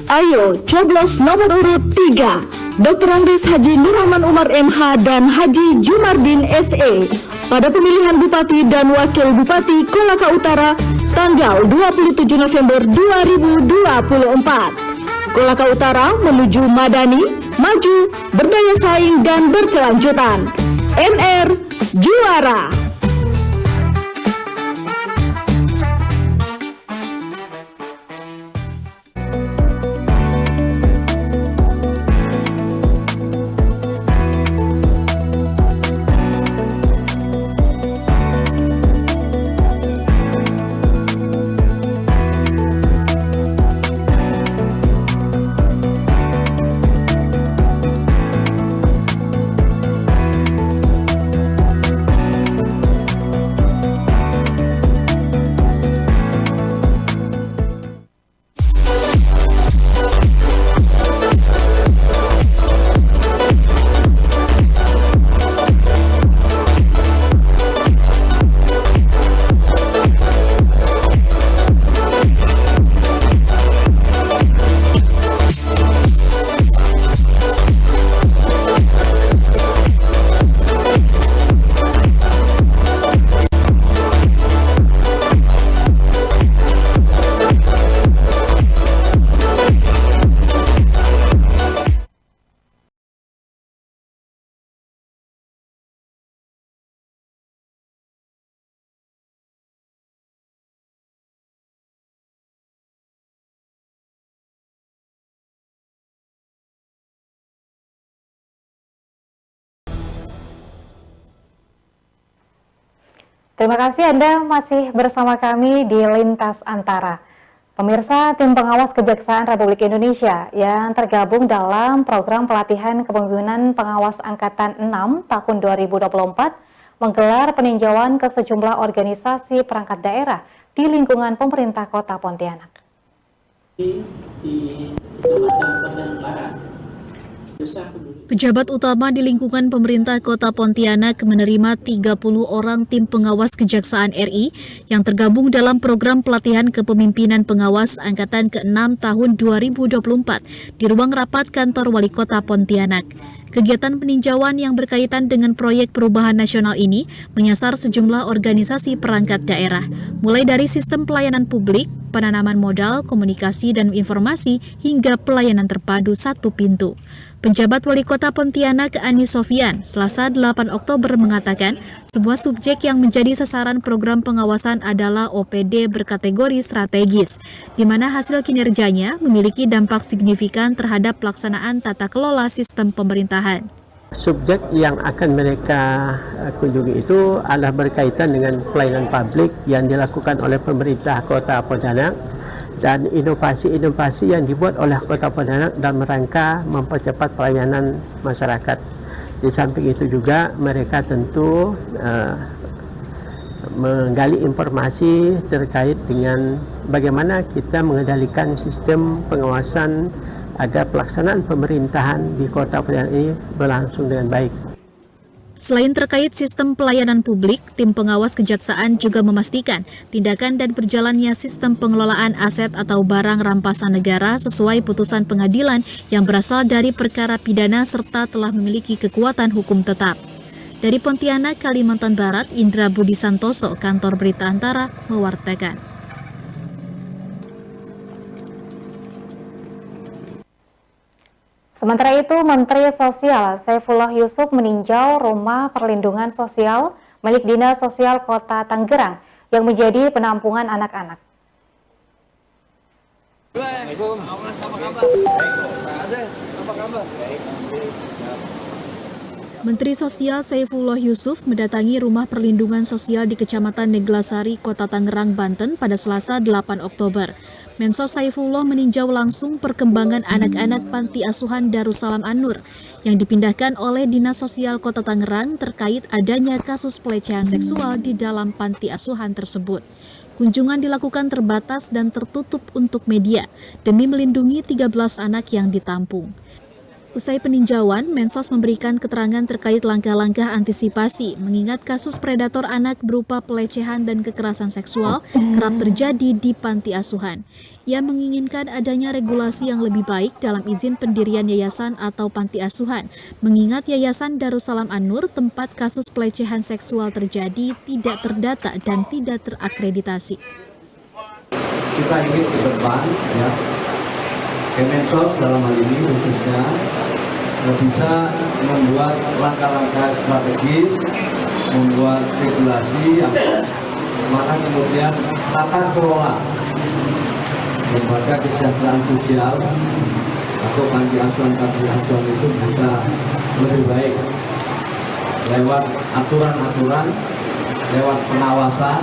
Ayo coblos nomor urut 3 Dr. Andes Haji Nurrahman Umar MH dan Haji Jumardin SE pada pemilihan Bupati dan Wakil Bupati Kolaka Utara tanggal 27 November 2024. Kolaka Utara menuju madani, maju, berdaya saing dan berkelanjutan. MR Juara. Terima kasih Anda masih bersama kami di Lintas Antara. Pemirsa, tim pengawas Kejaksaan Republik Indonesia yang tergabung dalam program pelatihan kepemimpinan pengawas Angkatan 6 tahun 2024 menggelar peninjauan ke sejumlah organisasi perangkat daerah di lingkungan pemerintah Kota Pontianak. Pejabat utama di lingkungan pemerintah Kota Pontianak menerima 30 orang tim pengawas Kejaksaan RI yang tergabung dalam program pelatihan kepemimpinan pengawas Angkatan ke-6 tahun 2024 di ruang rapat kantor Wali Kota Pontianak. Kegiatan peninjauan yang berkaitan dengan proyek perubahan nasional ini menyasar sejumlah organisasi perangkat daerah, mulai dari sistem pelayanan publik, penanaman modal, komunikasi dan informasi, hingga pelayanan terpadu satu pintu. Penjabat Wali Kota Pontianak Ani Sofian, Selasa 8 Oktober mengatakan, sebuah subjek yang menjadi sasaran program pengawasan adalah OPD berkategori strategis, di mana hasil kinerjanya memiliki dampak signifikan terhadap pelaksanaan tata kelola sistem pemerintahan. Subjek yang akan mereka kunjungi itu adalah berkaitan dengan pelayanan publik yang dilakukan oleh pemerintah Kota Pontianak dan inovasi-inovasi yang dibuat oleh Kota Pontianak dalam rangka mempercepat pelayanan masyarakat. Di samping itu juga mereka tentu menggali informasi terkait dengan bagaimana kita mengendalikan sistem pengawasan agar pelaksanaan pemerintahan di Kota Pontianak ini berlangsung dengan baik. Selain terkait sistem pelayanan publik, tim pengawas kejaksaan juga memastikan tindakan dan berjalannya sistem pengelolaan aset atau barang rampasan negara sesuai putusan pengadilan yang berasal dari perkara pidana serta telah memiliki kekuatan hukum tetap. Dari Pontianak, Kalimantan Barat, Indra Budi Santoso, Kantor Berita Antara, mewartakan. Sementara itu, Menteri Sosial Saifullah Yusuf meninjau rumah perlindungan sosial milik Dinas Sosial Kota Tangerang yang menjadi penampungan anak-anak. Menteri Sosial Saifullah Yusuf mendatangi rumah perlindungan sosial di Kecamatan Neglasari, Kota Tangerang, Banten pada Selasa 8 Oktober. Mensos Saifullah meninjau langsung perkembangan anak-anak panti asuhan Darussalam An-Nur yang dipindahkan oleh Dinas Sosial Kota Tangerang terkait adanya kasus pelecehan seksual di dalam panti asuhan tersebut. Kunjungan dilakukan terbatas dan tertutup untuk media demi melindungi 13 anak yang ditampung. Usai peninjauan, Mensos memberikan keterangan terkait langkah-langkah antisipasi mengingat kasus predator anak berupa pelecehan dan kekerasan seksual kerap terjadi di panti asuhan. Ia menginginkan adanya regulasi yang lebih baik dalam izin pendirian yayasan atau panti asuhan, mengingat Yayasan Darussalam An-Nur tempat kasus pelecehan seksual terjadi tidak terdata dan tidak terakreditasi. Kita ingin ke depan, ya, Kemensos dalam hal ini khususnya bisa membuat langkah-langkah strategis, membuat regulasi yang mana kemudian tata kelola lembaga kesejahteraan sosial atau panti asuhan itu bisa lebih baik lewat aturan-aturan, lewat pengawasan,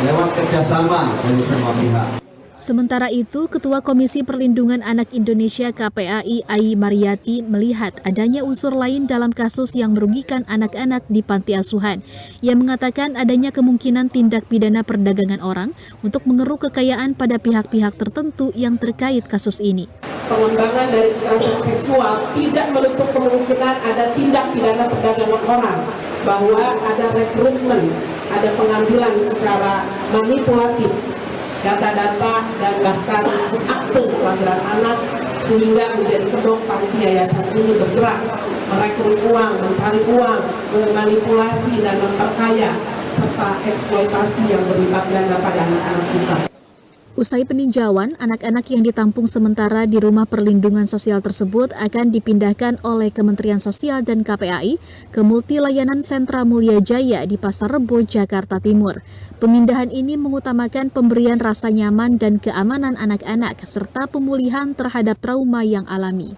lewat kerjasama dari semua pihak. Sementara itu, Ketua Komisi Perlindungan Anak Indonesia KPAI Ai Mariyati melihat adanya unsur lain dalam kasus yang merugikan anak-anak di panti asuhan. Ia mengatakan adanya kemungkinan tindak pidana perdagangan orang untuk mengeruk kekayaan pada pihak-pihak tertentu yang terkait kasus ini. Pengembangan dari kekerasan seksual tidak menutup kemungkinan ada tindak pidana perdagangan orang, bahwa ada rekrutmen, ada pengambilan secara manipulatif data-data dan bahkan akte kelahiran anak sehingga menjadi kedok panti yayasan ini bergerak merekrut uang, mencari uang, memanipulasi dan memperkaya serta eksploitasi yang berlipat ganda pada anak-anak kita. Usai peninjauan, anak-anak yang ditampung sementara di rumah perlindungan sosial tersebut akan dipindahkan oleh Kementerian Sosial dan KPAI ke Multi Layanan Sentra Mulia Jaya di Pasar Rebo, Jakarta Timur. Pemindahan ini mengutamakan pemberian rasa nyaman dan keamanan anak-anak serta pemulihan terhadap trauma yang alami.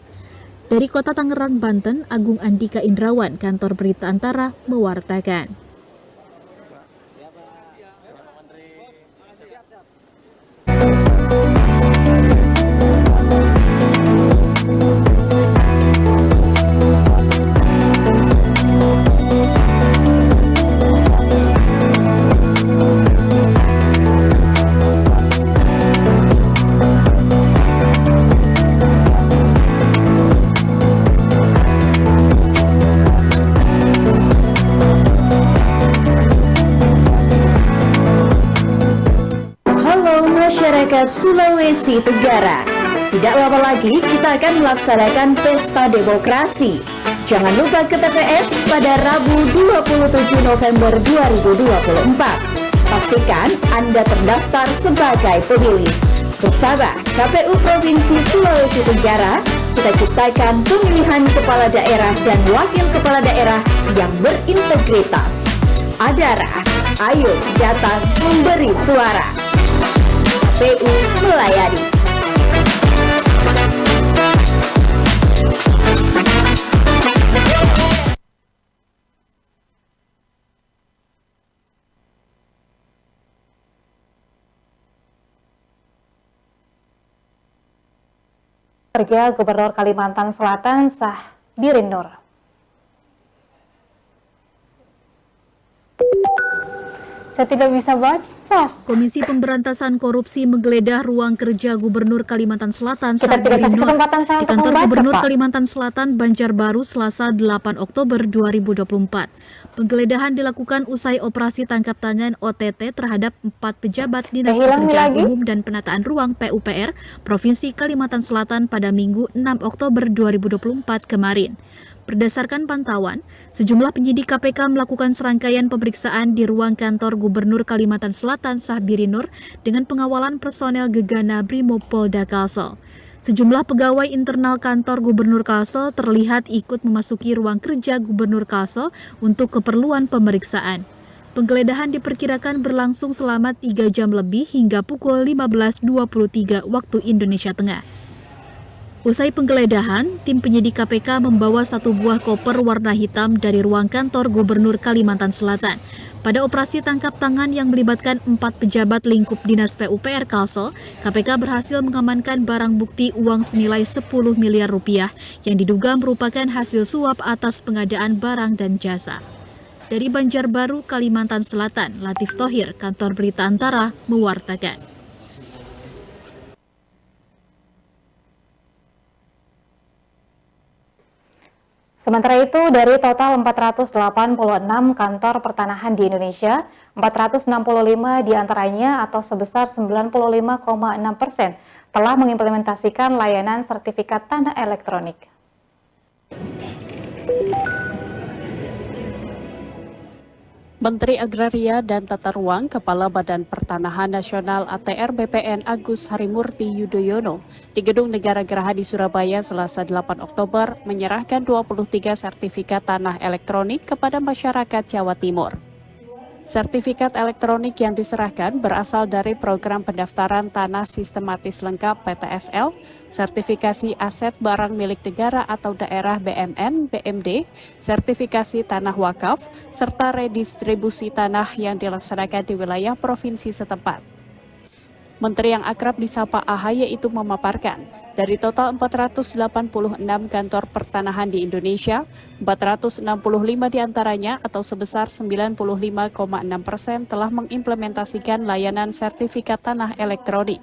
Dari Kota Tangerang, Banten, Agung Andika Indrawan, Kantor Berita Antara, mewartakan. Sulawesi Tenggara. Tidak lama lagi kita akan melaksanakan pesta demokrasi. Jangan lupa ke TPS pada Rabu 27 November 2024. Pastikan Anda terdaftar sebagai pemilih. Bersama KPU Provinsi Sulawesi Tenggara, kita ciptakan pemilihan kepala daerah dan wakil kepala daerah yang berintegritas. Adara, ayo datang memberi suara. KPU melayani. Kerja Gubernur Kalimantan Selatan Sah Birinur. Saya tidak bisa baca. Komisi Pemberantasan Korupsi menggeledah ruang kerja Gubernur Kalimantan Selatan Sah Birinur di kantor Gubernur Kalimantan Selatan Banjarbaru Selasa 8 Oktober 2024. Penggeledahan dilakukan usai operasi tangkap tangan OTT terhadap 4 pejabat Dinas Pekerjaan Umum dan Penataan Ruang PUPR Provinsi Kalimantan Selatan pada Minggu 6 Oktober 2024 kemarin. Berdasarkan pantauan, sejumlah penyidik KPK melakukan serangkaian pemeriksaan di ruang kantor Gubernur Kalimantan Selatan Sah Birinur dengan pengawalan personel Gegana Brimob Polda Kalsel. Sejumlah pegawai internal kantor Gubernur Kalsel terlihat ikut memasuki ruang kerja Gubernur Kalsel untuk keperluan pemeriksaan. Penggeledahan diperkirakan berlangsung selama 3 jam lebih hingga pukul 15.23 waktu Indonesia Tengah. Usai penggeledahan, tim penyidik KPK membawa 1 buah koper warna hitam dari ruang kantor Gubernur Kalimantan Selatan. Pada operasi tangkap tangan yang melibatkan 4 pejabat lingkup Dinas PUPR Kalsel, KPK berhasil mengamankan barang bukti uang senilai 10 miliar rupiah yang diduga merupakan hasil suap atas pengadaan barang dan jasa. Dari Banjarbaru, Kalimantan Selatan, Latif Thohir, Kantor Berita Antara, mewartakan. Sementara itu, dari total 486 kantor pertanahan di Indonesia, 465 diantaranya atau sebesar 95,6% telah mengimplementasikan layanan sertifikat tanah elektronik. Menteri Agraria dan Tata Ruang Kepala Badan Pertanahan Nasional ATR BPN Agus Harimurti Yudhoyono di Gedung Negara Geraha di Surabaya Selasa 8 Oktober menyerahkan 23 sertifikat tanah elektronik kepada masyarakat Jawa Timur. Sertifikat elektronik yang diserahkan berasal dari Program Pendaftaran Tanah Sistematis Lengkap PTSL, Sertifikasi Aset Barang Milik Negara atau Daerah BMN, BMD, Sertifikasi Tanah Wakaf, serta redistribusi tanah yang dilaksanakan di wilayah provinsi setempat. Menteri yang akrab disapa AHY itu memaparkan, dari total 486 kantor pertanahan di Indonesia, 465 diantaranya atau sebesar 95,6% telah mengimplementasikan layanan sertifikat tanah elektronik.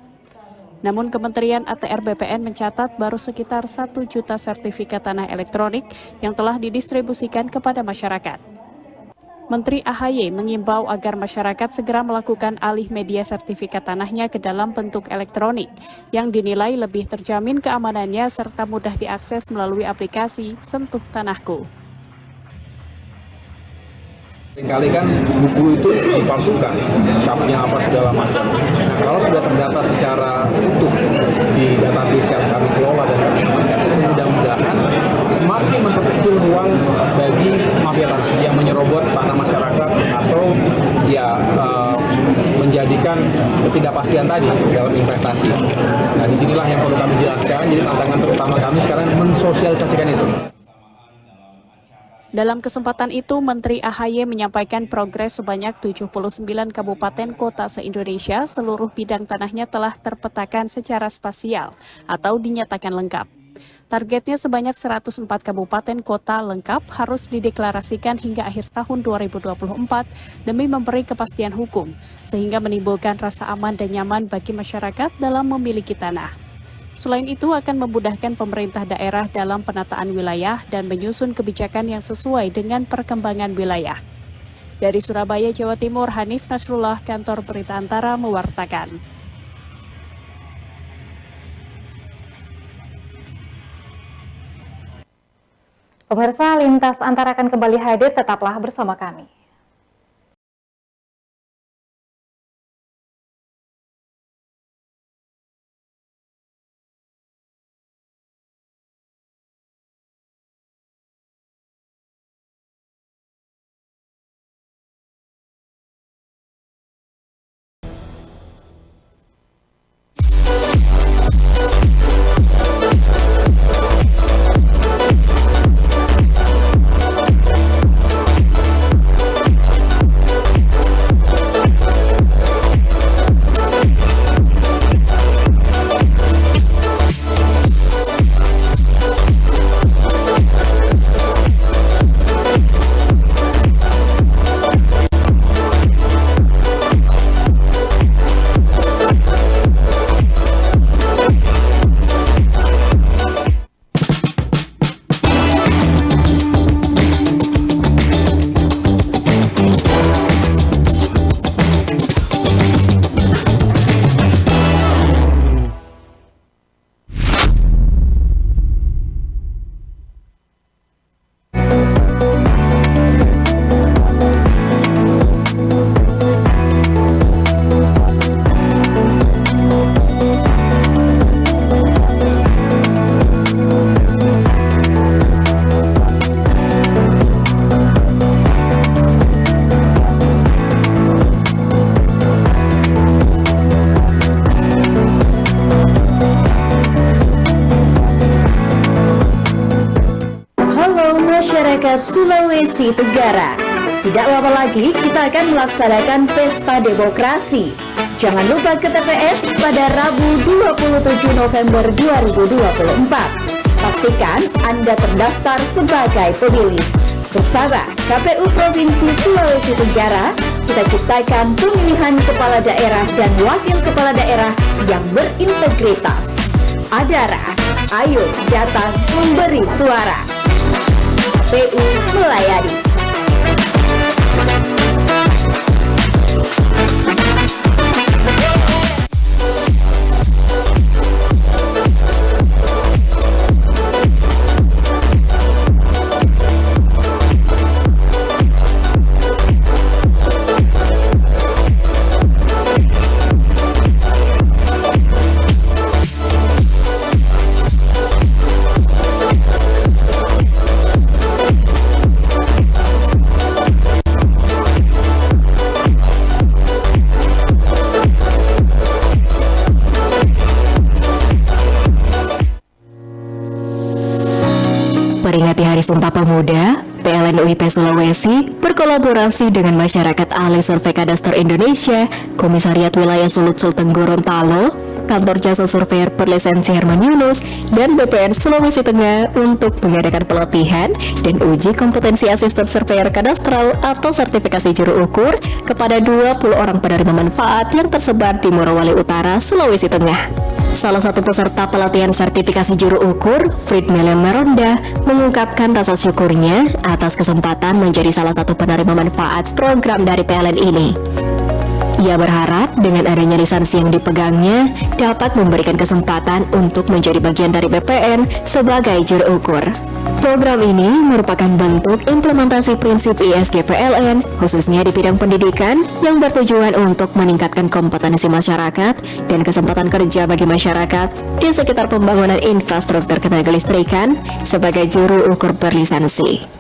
Namun Kementerian ATR BPN mencatat baru sekitar 1 juta sertifikat tanah elektronik yang telah didistribusikan kepada masyarakat. Menteri AHY mengimbau agar masyarakat segera melakukan alih media sertifikat tanahnya ke dalam bentuk elektronik yang dinilai lebih terjamin keamanannya serta mudah diakses melalui aplikasi Sentuh Tanahku. Seringkali kan buku itu dipalsukan, capnya apa segala macam. Nah, kalau sudah terdata secara utuh di database yang kami kelola dan kami amankan, mudah-mudahan semakin memperkecil ruang bagi mafia tanah yang menyerobot tanah masyarakat atau ya menjadikan ketidakpastian tadi dalam investasi. Nah, disinilah yang perlu kami jelaskan. Jadi tantangan terutama kami sekarang mensosialisasikan itu. Dalam kesempatan itu, Menteri AHY menyampaikan progres sebanyak 79 kabupaten kota se-Indonesia, seluruh bidang tanahnya telah terpetakan secara spasial atau dinyatakan lengkap. Targetnya sebanyak 104 kabupaten kota lengkap harus dideklarasikan hingga akhir tahun 2024 demi memberi kepastian hukum, sehingga menimbulkan rasa aman dan nyaman bagi masyarakat dalam memiliki tanah. Selain itu akan memudahkan pemerintah daerah dalam penataan wilayah dan menyusun kebijakan yang sesuai dengan perkembangan wilayah. Dari Surabaya, Jawa Timur, Hanif Nasrullah, Kantor Berita Antara mewartakan. Pemirsa, Lintas Antara akan kembali hadir, tetaplah bersama kami. Sulawesi Tenggara. Tidak lama lagi kita akan melaksanakan pesta demokrasi. Jangan lupa ke TPS pada Rabu 27 November 2024. Pastikan Anda terdaftar sebagai pemilih. Bersama KPU Provinsi Sulawesi Tenggara, kita ciptakan pemilihan kepala daerah dan wakil kepala daerah yang berintegritas. Adara, ayo datang memberi suara. KPU melayani. Peringati Hari Sumpah Pemuda, PLN UIP Sulawesi berkolaborasi dengan Masyarakat Ahli Survei Kadaster Indonesia, Komisariat Wilayah Sulut Sulteng Gorontalo, Kantor Jasa Surveyor Berlisensi Herman Yunus, dan BPN Sulawesi Tengah untuk mengadakan pelatihan dan uji kompetensi asisten surveyor kadastral atau sertifikasi juru ukur kepada 20 orang penerima manfaat yang tersebar di Morowali Utara, Sulawesi Tengah. Salah satu peserta pelatihan sertifikasi juru ukur, Frid Melem Meronda, mengungkapkan rasa syukurnya atas kesempatan menjadi salah satu penerima manfaat program dari PLN ini. Ia berharap dengan adanya lisensi yang dipegangnya dapat memberikan kesempatan untuk menjadi bagian dari BPN sebagai juru ukur. Program ini merupakan bentuk implementasi prinsip ISG PLN, khususnya di bidang pendidikan, yang bertujuan untuk meningkatkan kompetensi masyarakat dan kesempatan kerja bagi masyarakat di sekitar pembangunan infrastruktur ketenagalistrikan sebagai juru ukur berlisensi.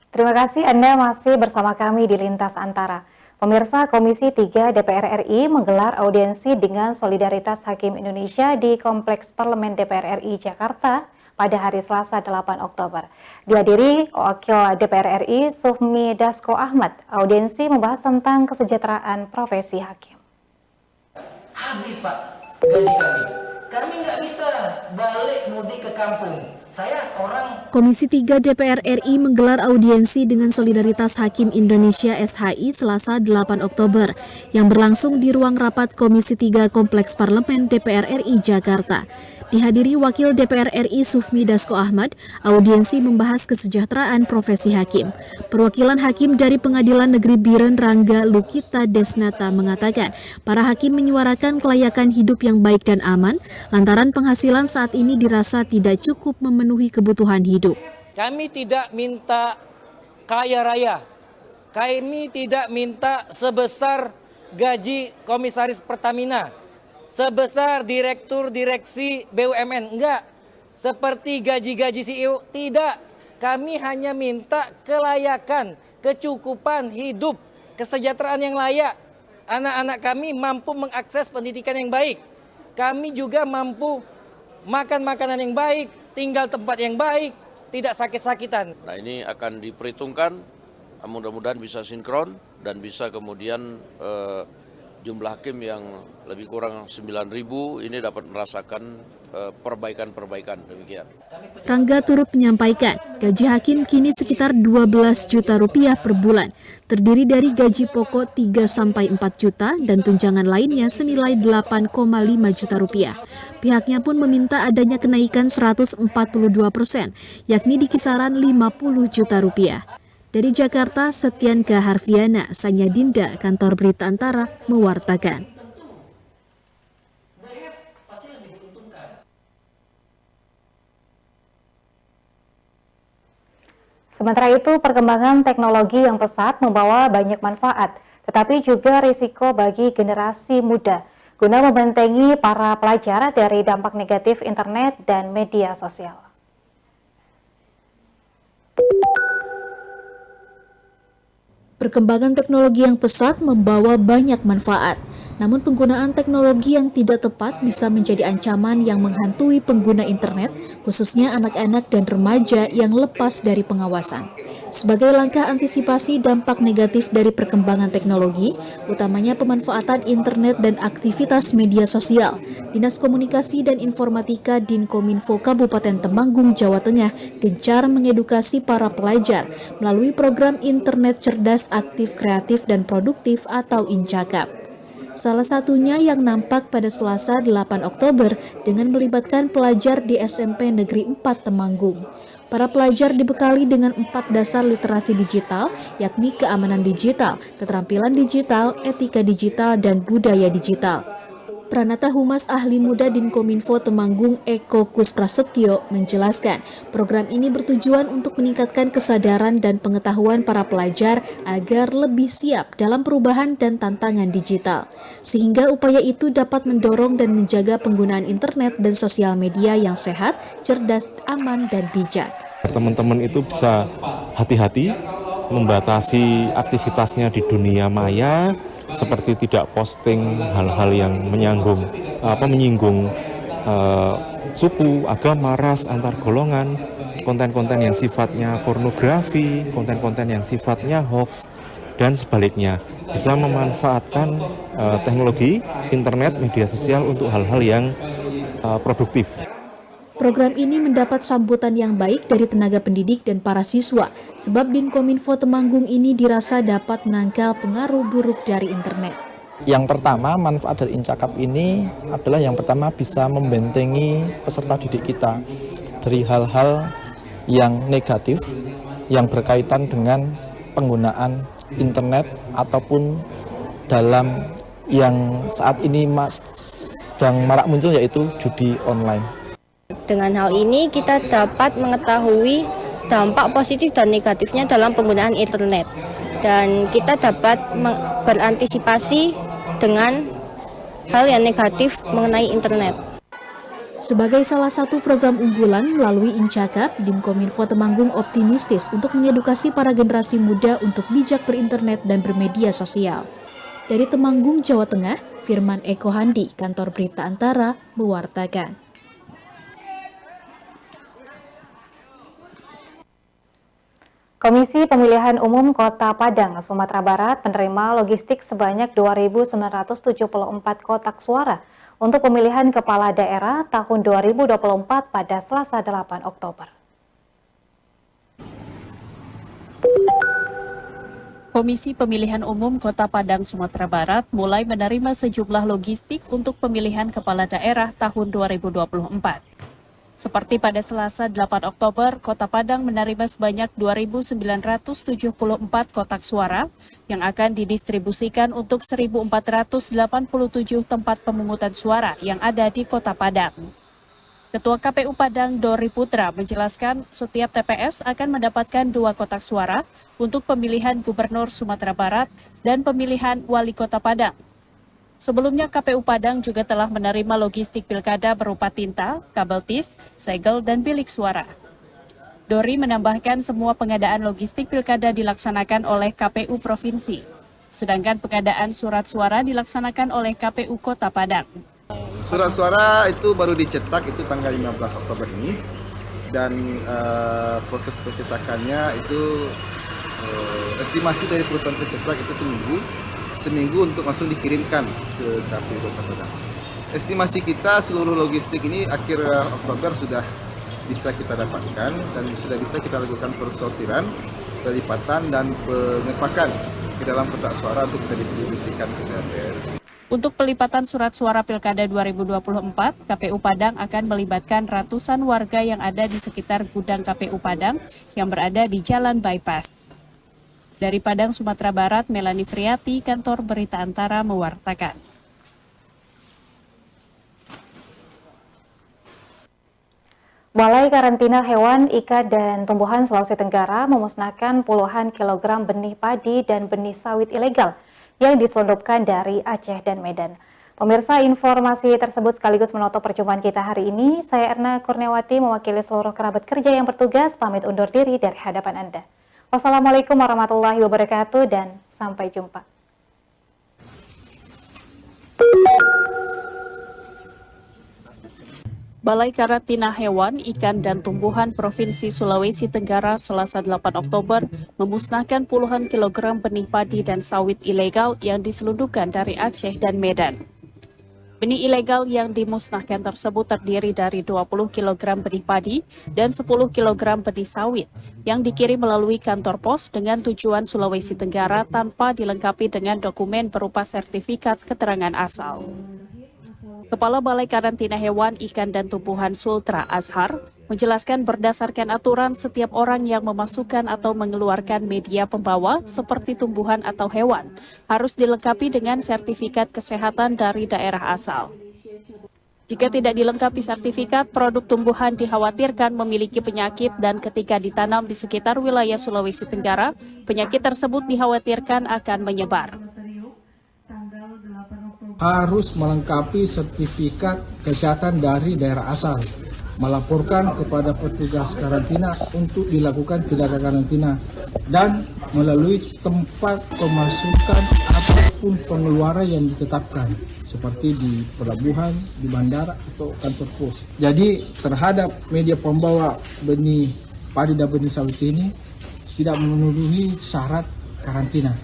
Terima kasih Anda masih bersama kami di Lintas Antara. Pemirsa, Komisi 3 DPR RI menggelar audiensi dengan Solidaritas Hakim Indonesia di Kompleks Parlemen DPR RI Jakarta pada hari Selasa 8 Oktober. Dihadiri Wakil DPR RI Sufmi Dasko Ahmad. Audiensi membahas tentang kesejahteraan profesi hakim. Habis Pak, gaji kami. Kami nggak bisa balik mudik ke kampung. Komisi 3 DPR RI menggelar audiensi dengan Solidaritas Hakim Indonesia SHI Selasa 8 Oktober yang berlangsung di ruang rapat Komisi 3 Kompleks Parlemen DPR RI Jakarta. Dihadiri Wakil DPR RI Sufmi Dasko Ahmad, audiensi membahas kesejahteraan profesi hakim. Perwakilan hakim dari Pengadilan Negeri Biren Rangga Lukita Desnata mengatakan, para hakim menyuarakan kelayakan hidup yang baik dan aman, lantaran penghasilan saat ini dirasa tidak cukup memenuhi kebutuhan hidup. Kami tidak minta kaya raya, kami tidak minta sebesar gaji komisaris Pertamina, sebesar direktur direksi BUMN, enggak. Seperti gaji-gaji CEO, tidak. Kami hanya minta kelayakan, kecukupan hidup, kesejahteraan yang layak. Anak-anak kami mampu mengakses pendidikan yang baik. Kami juga mampu makan makanan yang baik, tinggal tempat yang baik, tidak sakit-sakitan. Nah, ini akan diperhitungkan, mudah-mudahan bisa sinkron dan bisa kemudian jumlah hakim yang lebih kurang 9.000 ini dapat merasakan perbaikan-perbaikan demikian. Rangga turut menyampaikan, gaji hakim kini sekitar 12 juta rupiah per bulan, terdiri dari gaji pokok 3-4 juta dan tunjangan lainnya senilai 8,5 juta rupiah. Pihaknya pun meminta adanya kenaikan 142%, yakni di kisaran 50 juta rupiah. Dari Jakarta, Setyanka Harfiana, Sanya Dinda, Kantor Berita Antara, mewartakan. Sementara itu, perkembangan teknologi yang pesat membawa banyak manfaat, tetapi juga risiko bagi generasi muda, guna membentengi para pelajar dari dampak negatif internet dan media sosial. Perkembangan teknologi yang pesat membawa banyak manfaat, Namun penggunaan teknologi yang tidak tepat bisa menjadi ancaman yang menghantui pengguna internet, khususnya anak-anak dan remaja yang lepas dari pengawasan. Sebagai langkah antisipasi dampak negatif dari perkembangan teknologi, utamanya pemanfaatan internet dan aktivitas media sosial, Dinas Komunikasi dan Informatika Dinkominfo Kabupaten Temanggung, Jawa Tengah gencar mengedukasi para pelajar melalui program Internet Cerdas Aktif Kreatif dan Produktif atau INCAKAP. Salah satunya yang nampak pada Selasa 8 Oktober dengan melibatkan pelajar di SMP Negeri 4 Temanggung. Para pelajar dibekali dengan 4 dasar literasi digital, yakni keamanan digital, keterampilan digital, etika digital, dan budaya digital. Pranata Humas Ahli Muda Dinkominfo Temanggung Eko Kusprasetyo menjelaskan, program ini bertujuan untuk meningkatkan kesadaran dan pengetahuan para pelajar agar lebih siap dalam perubahan dan tantangan digital, sehingga upaya itu dapat mendorong dan menjaga penggunaan internet dan sosial media yang sehat, cerdas, aman, dan bijak. Teman-teman itu bisa hati-hati membatasi aktivitasnya di dunia maya, seperti tidak posting hal-hal yang menyinggung suku, agama, ras, antar golongan, konten-konten yang sifatnya pornografi, konten-konten yang sifatnya hoax, dan sebaliknya. Bisa memanfaatkan teknologi, internet, media sosial untuk hal-hal yang produktif. Program ini mendapat sambutan yang baik dari tenaga pendidik dan para siswa, sebab Dinkominfo Temanggung ini dirasa dapat menangkal pengaruh buruk dari internet. Yang pertama, manfaat dari INCAKAP ini adalah yang pertama bisa membentengi peserta didik kita dari hal-hal yang negatif yang berkaitan dengan penggunaan internet ataupun dalam yang saat ini sedang marak muncul, yaitu judi online. Dengan hal ini kita dapat mengetahui dampak positif dan negatifnya dalam penggunaan internet, dan kita dapat berantisipasi dengan hal yang negatif mengenai internet. Sebagai salah satu program unggulan melalui INCAKAP, Dinkominfo Temanggung optimistis untuk mengedukasi para generasi muda untuk bijak berinternet dan bermedia sosial. Dari Temanggung, Jawa Tengah, Firman Eko Handi, Kantor Berita Antara, mewartakan. Komisi Pemilihan Umum Kota Padang, Sumatera Barat menerima logistik sebanyak 2.974 kotak suara untuk pemilihan kepala daerah tahun 2024 pada Selasa 8 Oktober. Komisi Pemilihan Umum Kota Padang, Sumatera Barat mulai menerima sejumlah logistik untuk pemilihan kepala daerah tahun 2024. Seperti pada Selasa 8 Oktober, Kota Padang menerima sebanyak 2.974 kotak suara yang akan didistribusikan untuk 1.487 tempat pemungutan suara yang ada di Kota Padang. Ketua KPU Padang Dori Putra menjelaskan setiap TPS akan mendapatkan 2 kotak suara untuk pemilihan Gubernur Sumatera Barat dan pemilihan Wali Kota Padang. Sebelumnya KPU Padang juga telah menerima logistik pilkada berupa tinta, kabel tis, segel, dan bilik suara. Dori menambahkan semua pengadaan logistik pilkada dilaksanakan oleh KPU Provinsi, sedangkan pengadaan surat suara dilaksanakan oleh KPU Kota Padang. Surat suara itu baru dicetak itu tanggal 15 Oktober ini, dan proses pencetakannya itu estimasi dari perusahaan pencetak itu seminggu untuk langsung dikirimkan ke KPU Kota Padang. Estimasi kita seluruh logistik ini akhir Oktober sudah bisa kita dapatkan dan sudah bisa kita lakukan persortiran, pelipatan dan pengepakan ke dalam kotak suara untuk kita distribusikan ke TPS. Untuk pelipatan surat suara Pilkada 2024, KPU Padang akan melibatkan ratusan warga yang ada di sekitar gudang KPU Padang yang berada di Jalan Bypass. Dari Padang, Sumatera Barat, Melani Friati, Kantor Berita Antara mewartakan. Balai Karantina Hewan, Ikan, dan Tumbuhan Sulawesi Tenggara memusnahkan puluhan kilogram benih padi dan benih sawit ilegal yang diselundupkan dari Aceh dan Medan. Pemirsa, informasi tersebut sekaligus menutup perjumpaan kita hari ini. Saya Erna Kurniawati mewakili seluruh kerabat kerja yang bertugas pamit undur diri dari hadapan Anda. Wassalamualaikum warahmatullahi wabarakatuh dan sampai jumpa. Balai Karantina Hewan, Ikan, dan Tumbuhan Provinsi Sulawesi Tenggara Selasa 8 Oktober memusnahkan puluhan kilogram benih padi dan sawit ilegal yang diselundupkan dari Aceh dan Medan. Benih ilegal yang dimusnahkan tersebut terdiri dari 20 kg benih padi dan 10 kg benih sawit yang dikirim melalui kantor pos dengan tujuan Sulawesi Tenggara tanpa dilengkapi dengan dokumen berupa sertifikat keterangan asal. Kepala Balai Karantina Hewan, Ikan, dan Tumbuhan Sultra Azhar menjelaskan berdasarkan aturan setiap orang yang memasukkan atau mengeluarkan media pembawa seperti tumbuhan atau hewan harus dilengkapi dengan sertifikat kesehatan dari daerah asal. Jika tidak dilengkapi sertifikat, produk tumbuhan dikhawatirkan memiliki penyakit dan ketika ditanam di sekitar wilayah Sulawesi Tenggara, penyakit tersebut dikhawatirkan akan menyebar. Harus melengkapi sertifikat kesehatan dari daerah asal, melaporkan kepada petugas karantina untuk dilakukan tindakan karantina, dan melalui tempat pemasukan ataupun pengeluaran yang ditetapkan, seperti di pelabuhan, di bandara, atau kantor pos. Jadi terhadap media pembawa benih padi dan benih sawit ini tidak memenuhi syarat karantina.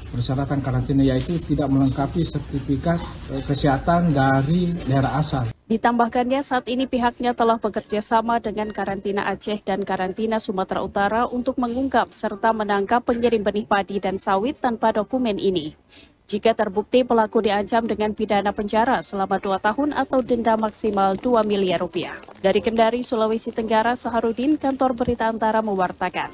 Persyaratan karantina yaitu tidak melengkapi sertifikat kesehatan dari daerah asal. Ditambahkannya saat ini pihaknya telah bekerja sama dengan Karantina Aceh dan Karantina Sumatera Utara untuk mengungkap serta menangkap pengirim benih padi dan sawit tanpa dokumen ini. Jika terbukti, pelaku diancam dengan pidana penjara selama 2 tahun atau denda maksimal 2 miliar rupiah. Dari Kendari, Sulawesi Tenggara, Saharudin, Kantor Berita Antara mewartakan.